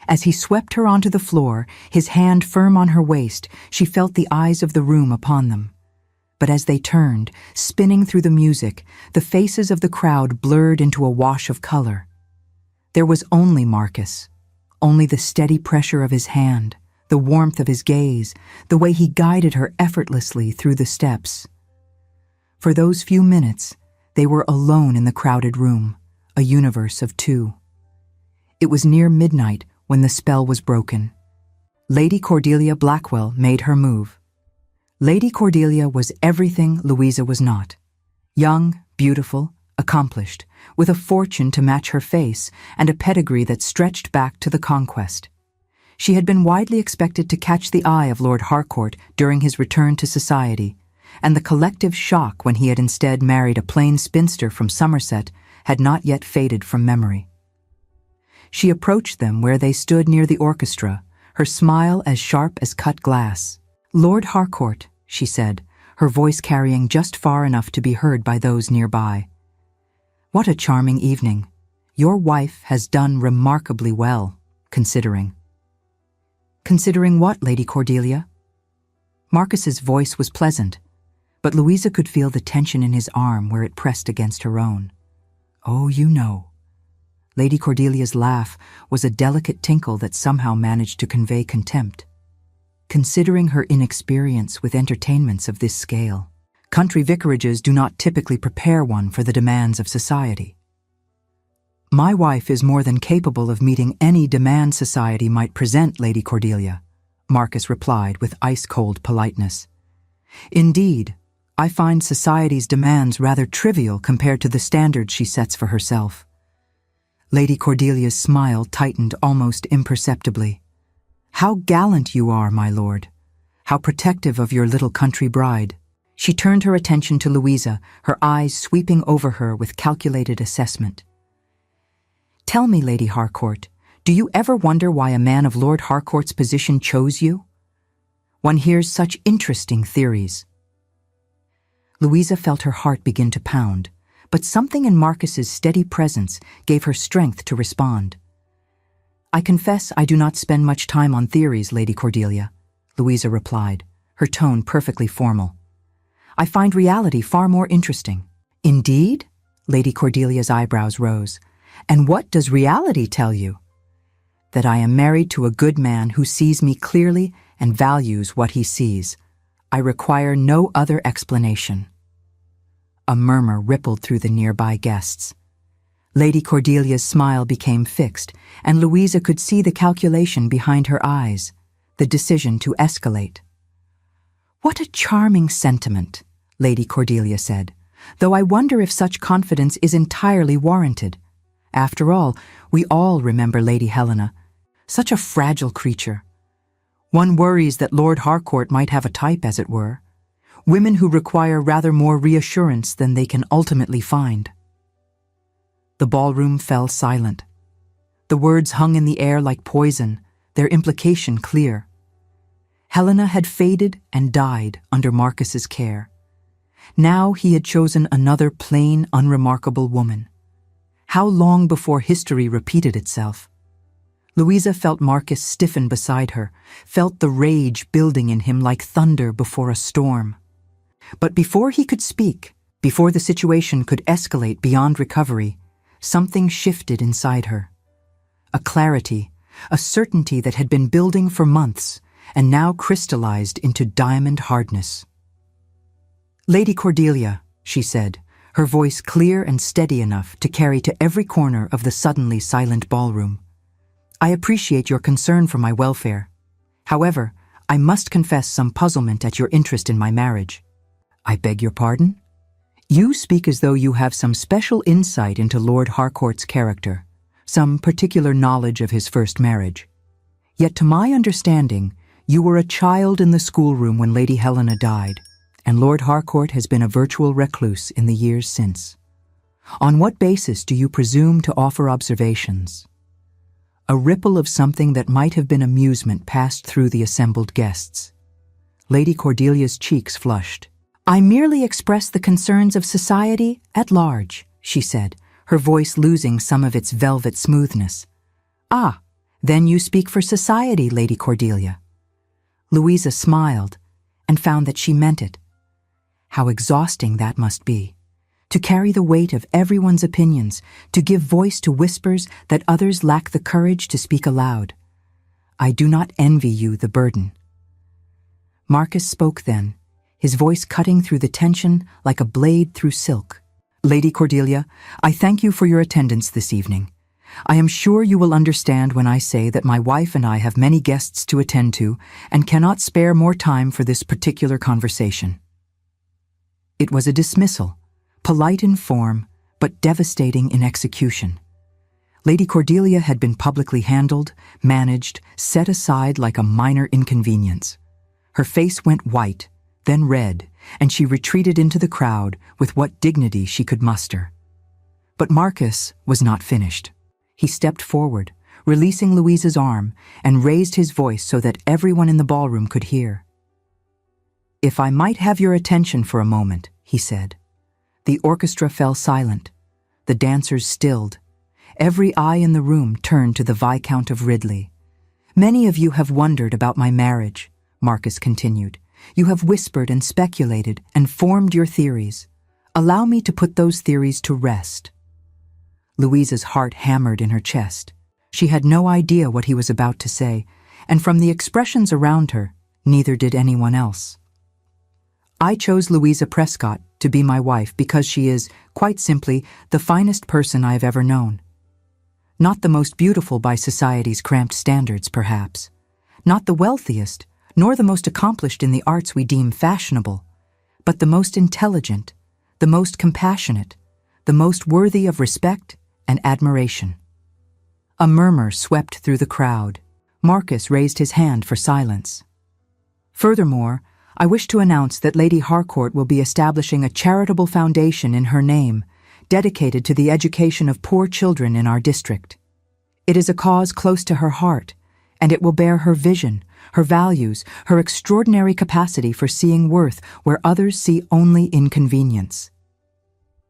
As he swept her onto the floor, his hand firm on her waist, she felt the eyes of the room upon them. But as they turned, spinning through the music, the faces of the crowd blurred into a wash of color. There was only Marcus, only the steady pressure of his hand, the warmth of his gaze, the way he guided her effortlessly through the steps. For those few minutes, they were alone in the crowded room, a universe of two. It was near midnight when the spell was broken. Lady Cordelia Blackwell made her move. Lady Cordelia was everything Louisa was not. Young, beautiful, accomplished, with a fortune to match her face and a pedigree that stretched back to the Conquest. She had been widely expected to catch the eye of Lord Harcourt during his return to society, and the collective shock when he had instead married a plain spinster from Somerset had not yet faded from memory. She approached them where they stood near the orchestra, her smile as sharp as cut glass. "Lord Harcourt," she said, her voice carrying just far enough to be heard by those nearby. "What a charming evening. Your wife has done remarkably well, considering." "Considering what, Lady Cordelia?" Marcus's voice was pleasant, but Louisa could feel the tension in his arm where it pressed against her own. "Oh, you know." Lady Cordelia's laugh was a delicate tinkle that somehow managed to convey contempt. "Considering her inexperience with entertainments of this scale, country vicarages do not typically prepare one for the demands of society." "My wife is more than capable of meeting any demand society might present, Lady Cordelia," Marcus replied with ice-cold politeness. "Indeed, I find society's demands rather trivial compared to the standards she sets for herself." Lady Cordelia's smile tightened almost imperceptibly. "How gallant you are, my lord. How protective of your little country bride." She turned her attention to Louisa, her eyes sweeping over her with calculated assessment. "Tell me, Lady Harcourt, do you ever wonder why a man of Lord Harcourt's position chose you? One hears such interesting theories." Louisa felt her heart begin to pound, but something in Marcus's steady presence gave her strength to respond. "I confess I do not spend much time on theories, Lady Cordelia," Louisa replied, her tone perfectly formal. "I find reality far more interesting." "Indeed?" Lady Cordelia's eyebrows rose. "And what does reality tell you?" "That I am married to a good man who sees me clearly and values what he sees. I require no other explanation." A murmur rippled through the nearby guests. Lady Cordelia's smile became fixed, and Louisa could see the calculation behind her eyes, the decision to escalate. "What a charming sentiment," Lady Cordelia said, "though I wonder if such confidence is entirely warranted. After all, we all remember Lady Helena, such a fragile creature. One worries that Lord Harcourt might have a type, as it were. Women who require rather more reassurance than they can ultimately find." The ballroom fell silent. The words hung in the air like poison, their implication clear. Helena had faded and died under Marcus's care. Now he had chosen another plain, unremarkable woman. How long before history repeated itself? Louisa felt Marcus stiffen beside her, felt the rage building in him like thunder before a storm. But before he could speak, before the situation could escalate beyond recovery, something shifted inside her. A clarity, a certainty that had been building for months and now crystallized into diamond hardness. "Lady Cordelia," she said, her voice clear and steady enough to carry to every corner of the suddenly silent ballroom. "I appreciate your concern for my welfare. However, I must confess some puzzlement at your interest in my marriage." "I beg your pardon?" You speak as though you have some special insight into Lord Harcourt's character, some particular knowledge of his first marriage. Yet to my understanding, you were a child in the schoolroom when Lady Helena died, and Lord Harcourt has been a virtual recluse in the years since. On what basis do you presume to offer observations? A ripple of something that might have been amusement passed through the assembled guests. Lady Cordelia's cheeks flushed. I merely express the concerns of society at large, she said, her voice losing some of its velvet smoothness. Ah, then you speak for society, Lady Cordelia. Louisa smiled and found that she meant it. How exhausting that must be. To carry the weight of everyone's opinions, to give voice to whispers that others lack the courage to speak aloud. I do not envy you the burden. Marcus spoke then, his voice cutting through the tension like a blade through silk. Lady Cordelia, I thank you for your attendance this evening. I am sure you will understand when I say that my wife and I have many guests to attend to and cannot spare more time for this particular conversation. It was a dismissal, polite in form, but devastating in execution. Lady Cordelia had been publicly handled, managed, set aside like a minor inconvenience. Her face went white, then red, and she retreated into the crowd with what dignity she could muster. But Marcus was not finished. He stepped forward, releasing Louisa's arm, and raised his voice so that everyone in the ballroom could hear. If I might have your attention for a moment, he said. The orchestra fell silent. The dancers stilled. Every eye in the room turned to the Viscount of Ridley. Many of you have wondered about my marriage, Marcus continued. You have whispered and speculated and formed your theories. Allow me to put those theories to rest. Louisa's heart hammered in her chest. She had no idea what he was about to say, and from the expressions around her, neither did anyone else. I chose Louisa Prescott to be my wife because she is, quite simply, the finest person I have ever known. Not the most beautiful by society's cramped standards, perhaps. Not the wealthiest, nor the most accomplished in the arts we deem fashionable, but the most intelligent, the most compassionate, the most worthy of respect and admiration. A murmur swept through the crowd. Marcus raised his hand for silence. Furthermore, I wish to announce that Lady Harcourt will be establishing a charitable foundation in her name, dedicated to the education of poor children in our district. It is a cause close to her heart, and it will bear her vision, her values, her extraordinary capacity for seeing worth where others see only inconvenience.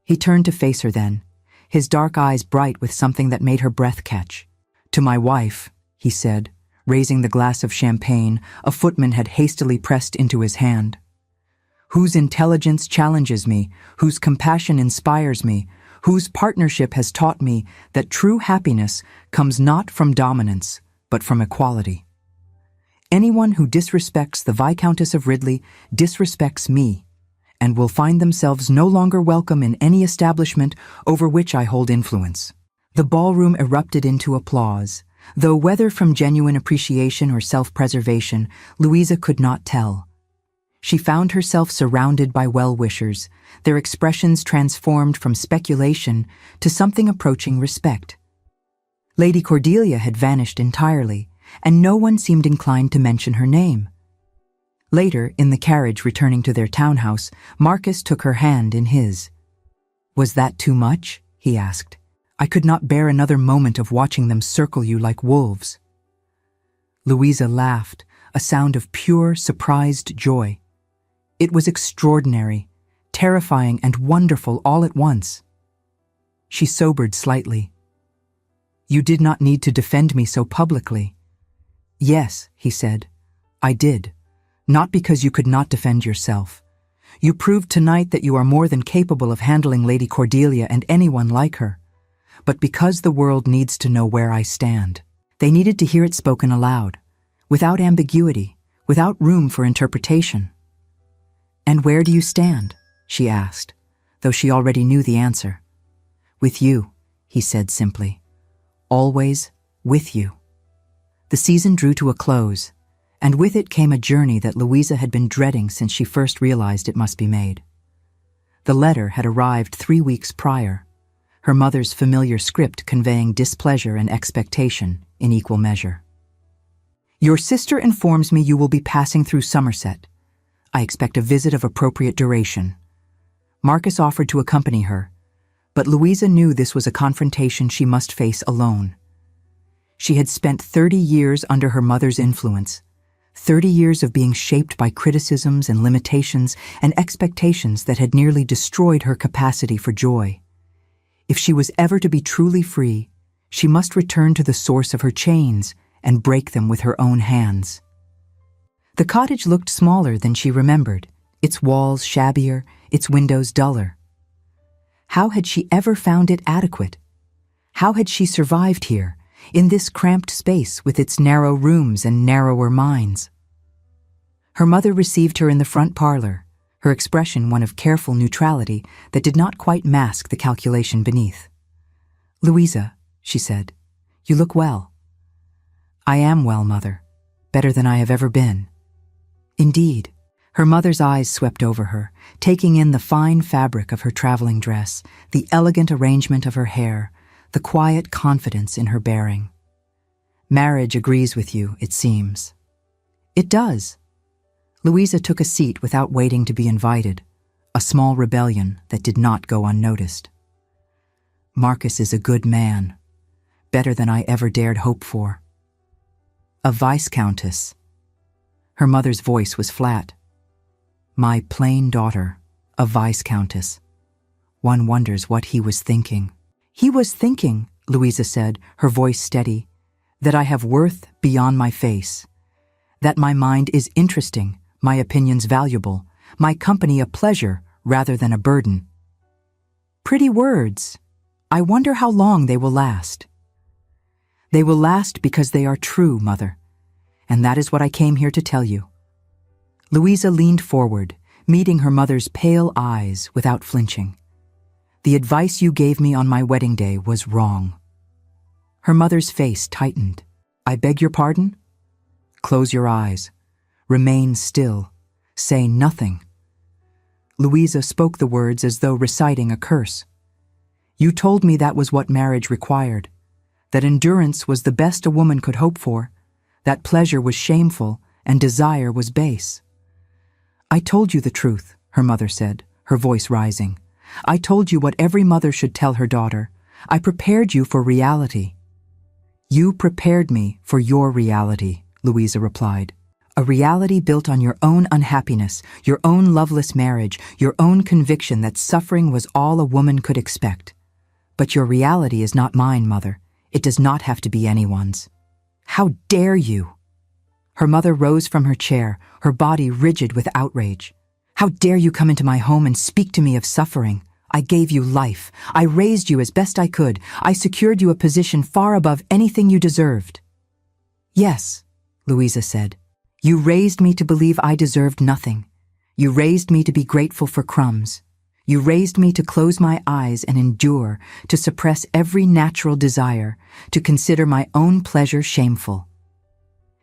He turned to face her then, his dark eyes bright with something that made her breath catch. To my wife, he said, raising the glass of champagne a footman had hastily pressed into his hand. Whose intelligence challenges me, whose compassion inspires me, whose partnership has taught me that true happiness comes not from dominance, but from equality. Anyone who disrespects the Viscountess of Ridley disrespects me, and will find themselves no longer welcome in any establishment over which I hold influence. The ballroom erupted into applause, though whether from genuine appreciation or self-preservation, Louisa could not tell. She found herself surrounded by well-wishers, their expressions transformed from speculation to something approaching respect. Lady Cordelia had vanished entirely, and no one seemed inclined to mention her name. Later, in the carriage returning to their townhouse, Marcus took her hand in his. Was that too much? He asked. I could not bear another moment of watching them circle you like wolves. Louisa laughed, a sound of pure, surprised joy. It was extraordinary, terrifying and wonderful all at once. She sobered slightly. You did not need to defend me so publicly. Yes, he said, I did. Not because you could not defend yourself. You proved tonight that you are more than capable of handling Lady Cordelia and anyone like her. But because the world needs to know where I stand. They needed to hear it spoken aloud, without ambiguity, without room for interpretation. And where do you stand? She asked, though she already knew the answer. With you, he said simply. Always with you. The season drew to a close, and with it came a journey that Louisa had been dreading since she first realized it must be made. The letter had arrived 3 weeks prior, her mother's familiar script conveying displeasure and expectation in equal measure. Your sister informs me you will be passing through Somerset. I expect a visit of appropriate duration. Marcus offered to accompany her, but Louisa knew this was a confrontation she must face alone. She had spent 30 years under her mother's influence, 30 years of being shaped by criticisms and limitations and expectations that had nearly destroyed her capacity for joy. If she was ever to be truly free, she must return to the source of her chains and break them with her own hands. The cottage looked smaller than she remembered, its walls shabbier, its windows duller. How had she ever found it adequate? How had she survived here, in this cramped space with its narrow rooms and narrower minds? Her mother received her in the front parlor, her expression one of careful neutrality that did not quite mask the calculation beneath. "Louisa," she said, "you look well." "I am well, Mother, better than I have ever been." Indeed, her mother's eyes swept over her, taking in the fine fabric of her traveling dress, the elegant arrangement of her hair, the quiet confidence in her bearing. "Marriage agrees with you, it seems." "It does." Louisa took a seat without waiting to be invited, a small rebellion that did not go unnoticed. "Marcus is a good man, better than I ever dared hope for." "A viscountess." Her mother's voice was flat. "My plain daughter, a viscountess." One wonders what he was thinking. "He was thinking," Louisa said, her voice steady, "that I have worth beyond my face, that my mind is interesting, my opinions valuable, my company a pleasure rather than a burden." "Pretty words. I wonder how long they will last." "They will last because they are true, Mother, and that is what I came here to tell you." Louisa leaned forward, meeting her mother's pale eyes without flinching. "The advice you gave me on my wedding day was wrong." Her mother's face tightened. "I beg your pardon?" "Close your eyes. Remain still. Say nothing." Louisa spoke the words as though reciting a curse. "You told me that was what marriage required, that endurance was the best a woman could hope for, that pleasure was shameful and desire was base." "I told you the truth," her mother said, her voice rising. "I told you what every mother should tell her daughter. I prepared you for reality." "You prepared me for your reality," Louisa replied. "A reality built on your own unhappiness, your own loveless marriage, your own conviction that suffering was all a woman could expect. But your reality is not mine, Mother. It does not have to be anyone's." "How dare you?" Her mother rose from her chair, her body rigid with outrage. "How dare you come into my home and speak to me of suffering? I gave you life. I raised you as best I could. I secured you a position far above anything you deserved." "Yes," Louisa said. "You raised me to believe I deserved nothing. You raised me to be grateful for crumbs. You raised me to close my eyes and endure, to suppress every natural desire, to consider my own pleasure shameful."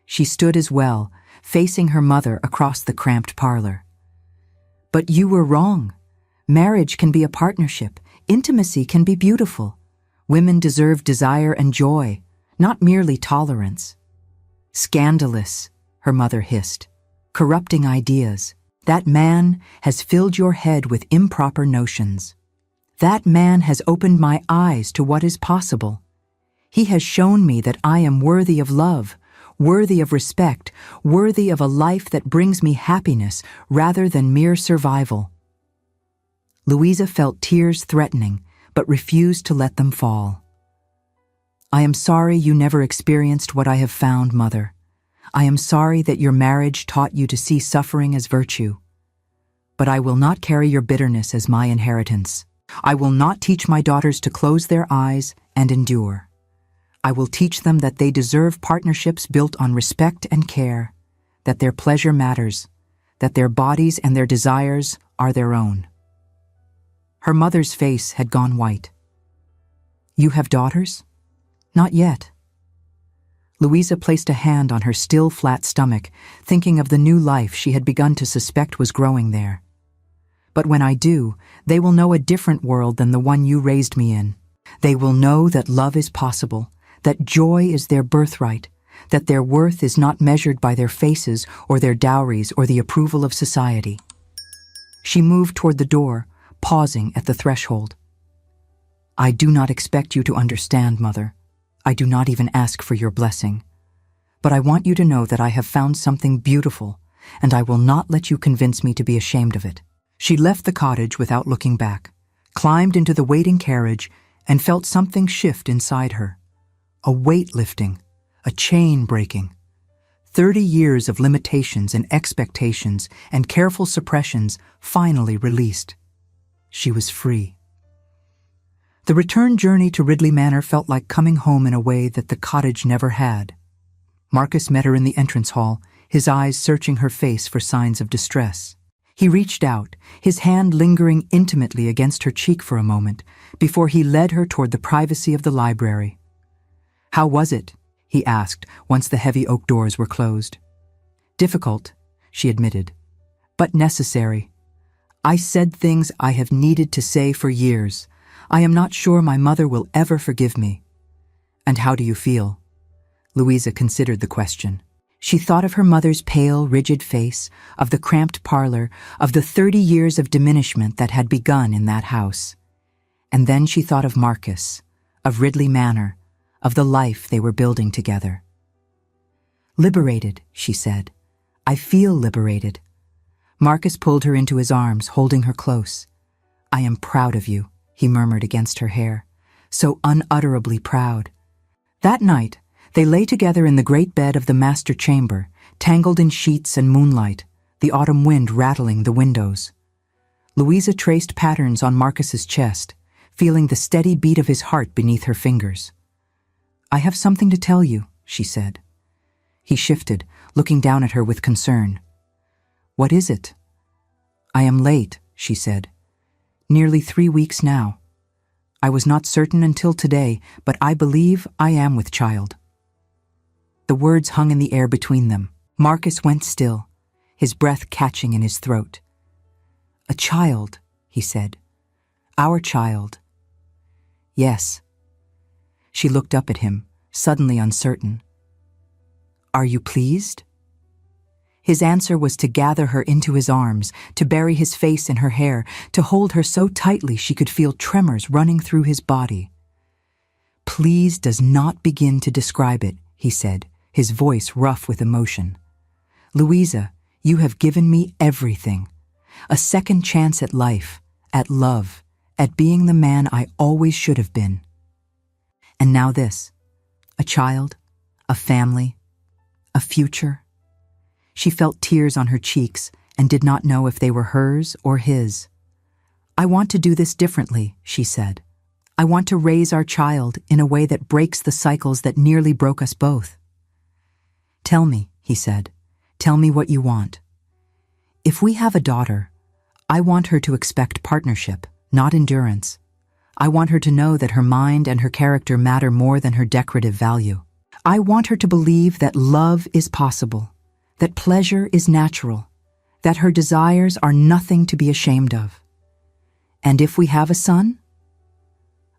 She stood as well, facing her mother across the cramped parlor. "But you were wrong. Marriage can be a partnership. Intimacy can be beautiful. Women deserve desire and joy, not merely tolerance." "Scandalous," her mother hissed. "Corrupting ideas. That man has filled your head with improper notions. That man has opened my eyes to what is possible. He has shown me that I am worthy of love, worthy of respect, worthy of a life that brings me happiness rather than mere survival." Louisa felt tears threatening, but refused to let them fall. "I am sorry you never experienced what I have found, Mother. I am sorry that your marriage taught you to see suffering as virtue. But I will not carry your bitterness as my inheritance. I will not teach my daughters to close their eyes and endure. I will teach them that they deserve partnerships built on respect and care, that their pleasure matters, that their bodies and their desires are their own." Her mother's face had gone white. "You have daughters?" "Not yet." Louisa placed a hand on her still flat stomach, thinking of the new life she had begun to suspect was growing there. But when I do, they will know a different world than the one you raised me in. They will know that love is possible, that joy is their birthright, that their worth is not measured by their faces or their dowries or the approval of society. She moved toward the door, pausing at the threshold. I do not expect you to understand, Mother. I do not even ask for your blessing. But I want you to know that I have found something beautiful, and I will not let you convince me to be ashamed of it. She left the cottage without looking back, climbed into the waiting carriage, and felt something shift inside her. A weight lifting, a chain breaking. 30 years of limitations and expectations and careful suppressions finally released. She was free. The return journey to Ridley Manor felt like coming home in a way that the cottage never had. Marcus met her in the entrance hall, his eyes searching her face for signs of distress. He reached out, his hand lingering intimately against her cheek for a moment, before he led her toward the privacy of the library. "How was it?" he asked once the heavy oak doors were closed. "Difficult," she admitted, "but necessary. I said things I have needed to say for years. I am not sure my mother will ever forgive me." "And how do you feel?" Louisa considered the question. She thought of her mother's pale, rigid face, of the cramped parlor, of the 30 years of diminishment that had begun in that house. And then she thought of Marcus, of Ridley Manor, of the life they were building together. "Liberated," she said. "I feel liberated." Marcus pulled her into his arms, holding her close. "I am proud of you," he murmured against her hair, "so unutterably proud." That night, they lay together in the great bed of the master chamber, tangled in sheets and moonlight, the autumn wind rattling the windows. Louisa traced patterns on Marcus's chest, feeling the steady beat of his heart beneath her fingers. "I have something to tell you," she said. He shifted, looking down at her with concern. "What is it?" "I am late," she said. "Nearly 3 weeks now. I was not certain until today, but I believe I am with child." The words hung in the air between them. Marcus went still, his breath catching in his throat. "A child," he said. "Our child." "Yes." She looked up at him, suddenly uncertain. "Are you pleased?" His answer was to gather her into his arms, to bury his face in her hair, to hold her so tightly she could feel tremors running through his body. "Please does not begin to describe it," he said, his voice rough with emotion. "Louisa, you have given me everything. A second chance at life, at love, at being the man I always should have been. And now this, a child, a family, a future." She felt tears on her cheeks and did not know if they were hers or his. "I want to do this differently," she said. "I want to raise our child in a way that breaks the cycles that nearly broke us both." "Tell me," he said. "Tell me what you want." "If we have a daughter, I want her to expect partnership, not endurance. I want her to know that her mind and her character matter more than her decorative value. I want her to believe that love is possible, that pleasure is natural, that her desires are nothing to be ashamed of. And if we have a son,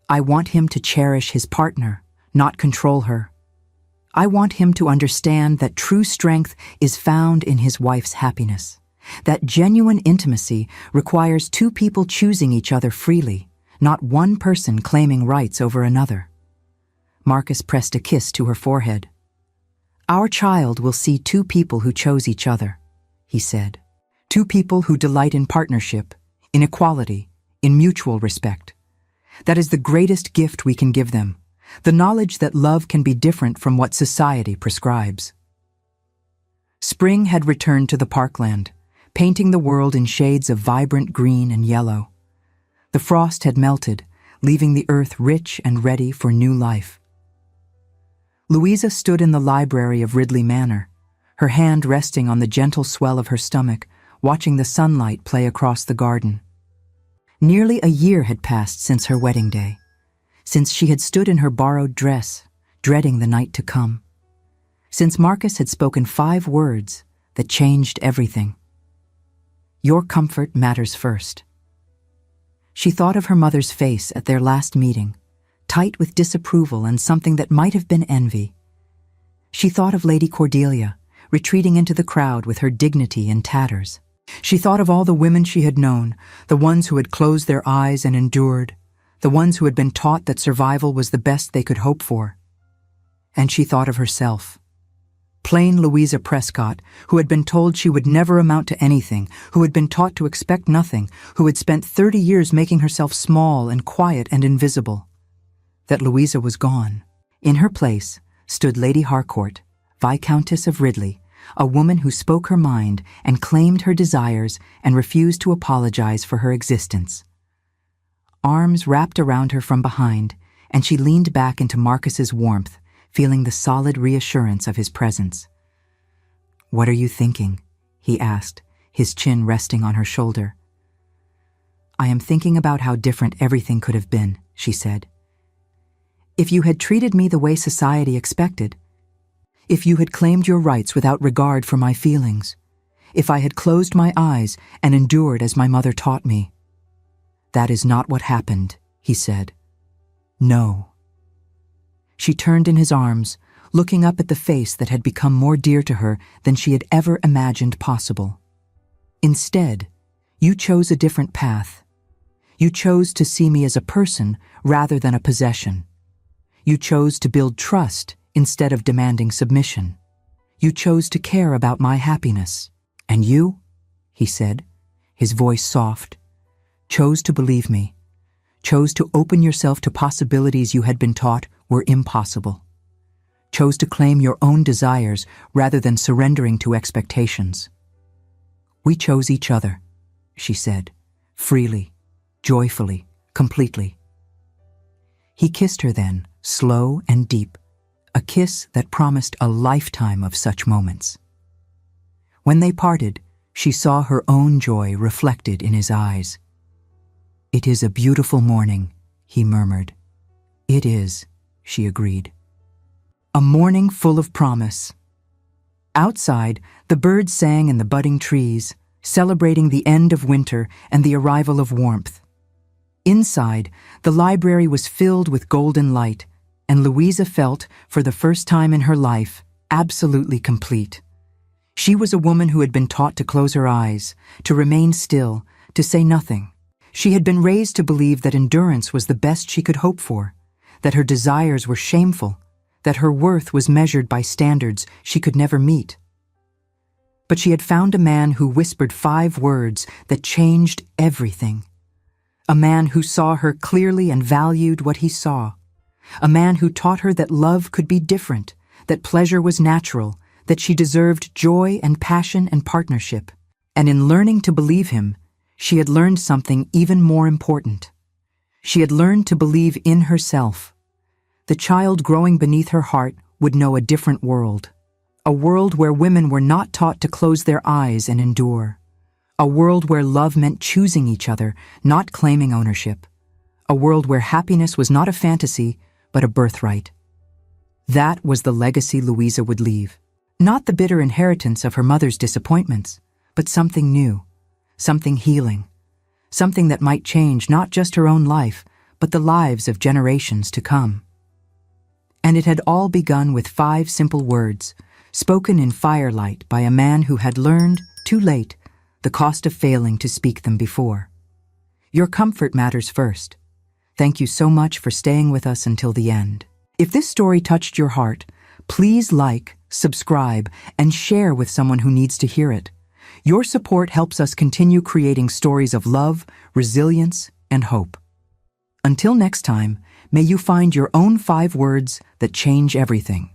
I want him to cherish his partner, not control her. I want him to understand that true strength is found in his wife's happiness, that genuine intimacy requires 2 people choosing each other freely, not one person claiming rights over another." Marcus pressed a kiss to her forehead. "Our child will see 2 people who chose each other," he said. "2 people who delight in partnership, in equality, in mutual respect. That is the greatest gift we can give them, the knowledge that love can be different from what society prescribes." Spring had returned to the parkland, painting the world in shades of vibrant green and yellow. The frost had melted, leaving the earth rich and ready for new life. Louisa stood in the library of Ridley Manor, her hand resting on the gentle swell of her stomach, watching the sunlight play across the garden. Nearly a year had passed since her wedding day, since she had stood in her borrowed dress, dreading the night to come, since Marcus had spoken 5 words that changed everything. Your comfort matters first. She thought of her mother's face at their last meeting, tight with disapproval and something that might have been envy. She thought of Lady Cordelia, retreating into the crowd with her dignity in tatters. She thought of all the women she had known, the ones who had closed their eyes and endured, the ones who had been taught that survival was the best they could hope for. And she thought of herself. Plain Louisa Prescott, who had been told she would never amount to anything, who had been taught to expect nothing, who had spent 30 years making herself small and quiet and invisible. That Louisa was gone. In her place stood Lady Harcourt, Viscountess of Ridley, a woman who spoke her mind and claimed her desires and refused to apologize for her existence. Arms wrapped around her from behind, and she leaned back into Marcus's warmth, feeling the solid reassurance of his presence. "What are you thinking?" he asked, his chin resting on her shoulder. "I am thinking about how different everything could have been," she said. "If you had treated me the way society expected, if you had claimed your rights without regard for my feelings, if I had closed my eyes and endured as my mother taught me." "That is not what happened," he said. "No." She turned in his arms, looking up at the face that had become more dear to her than she had ever imagined possible. "Instead, you chose a different path. You chose to see me as a person rather than a possession. You chose to build trust instead of demanding submission. You chose to care about my happiness. And you," he said, his voice soft, "chose to believe me, chose to open yourself to possibilities you had been taught were impossible, chose to claim your own desires rather than surrendering to expectations. We chose each other," she said, freely, joyfully, completely. He kissed her then, slow and deep, a kiss that promised a lifetime of such moments. When they parted, she saw her own joy reflected in his eyes. "It is a beautiful morning," he murmured. "It is," she agreed. A morning full of promise. Outside, the birds sang in the budding trees, celebrating the end of winter and the arrival of warmth. Inside, the library was filled with golden light, and Louisa felt, for the first time in her life, absolutely complete. She was a woman who had been taught to close her eyes, to remain still, to say nothing. She had been raised to believe that endurance was the best she could hope for, that her desires were shameful, that her worth was measured by standards she could never meet. But she had found a man who whispered 5 words that changed everything. A man who saw her clearly and valued what he saw. A man who taught her that love could be different, that pleasure was natural, that she deserved joy and passion and partnership. And in learning to believe him, she had learned something even more important. She had learned to believe in herself. The child growing beneath her heart would know a different world. A world where women were not taught to close their eyes and endure. A world where love meant choosing each other, not claiming ownership. A world where happiness was not a fantasy, but a birthright. That was the legacy Louisa would leave. Not the bitter inheritance of her mother's disappointments, but something new, something healing, something that might change not just her own life, but the lives of generations to come. And it had all begun with 5 simple words, spoken in firelight by a man who had learned, too late, the cost of failing to speak them before. Your comfort matters first. Thank you so much for staying with us until the end. If this story touched your heart, please like, subscribe, and share with someone who needs to hear it. Your support helps us continue creating stories of love, resilience, and hope. Until next time, may you find your own 5 words that change everything.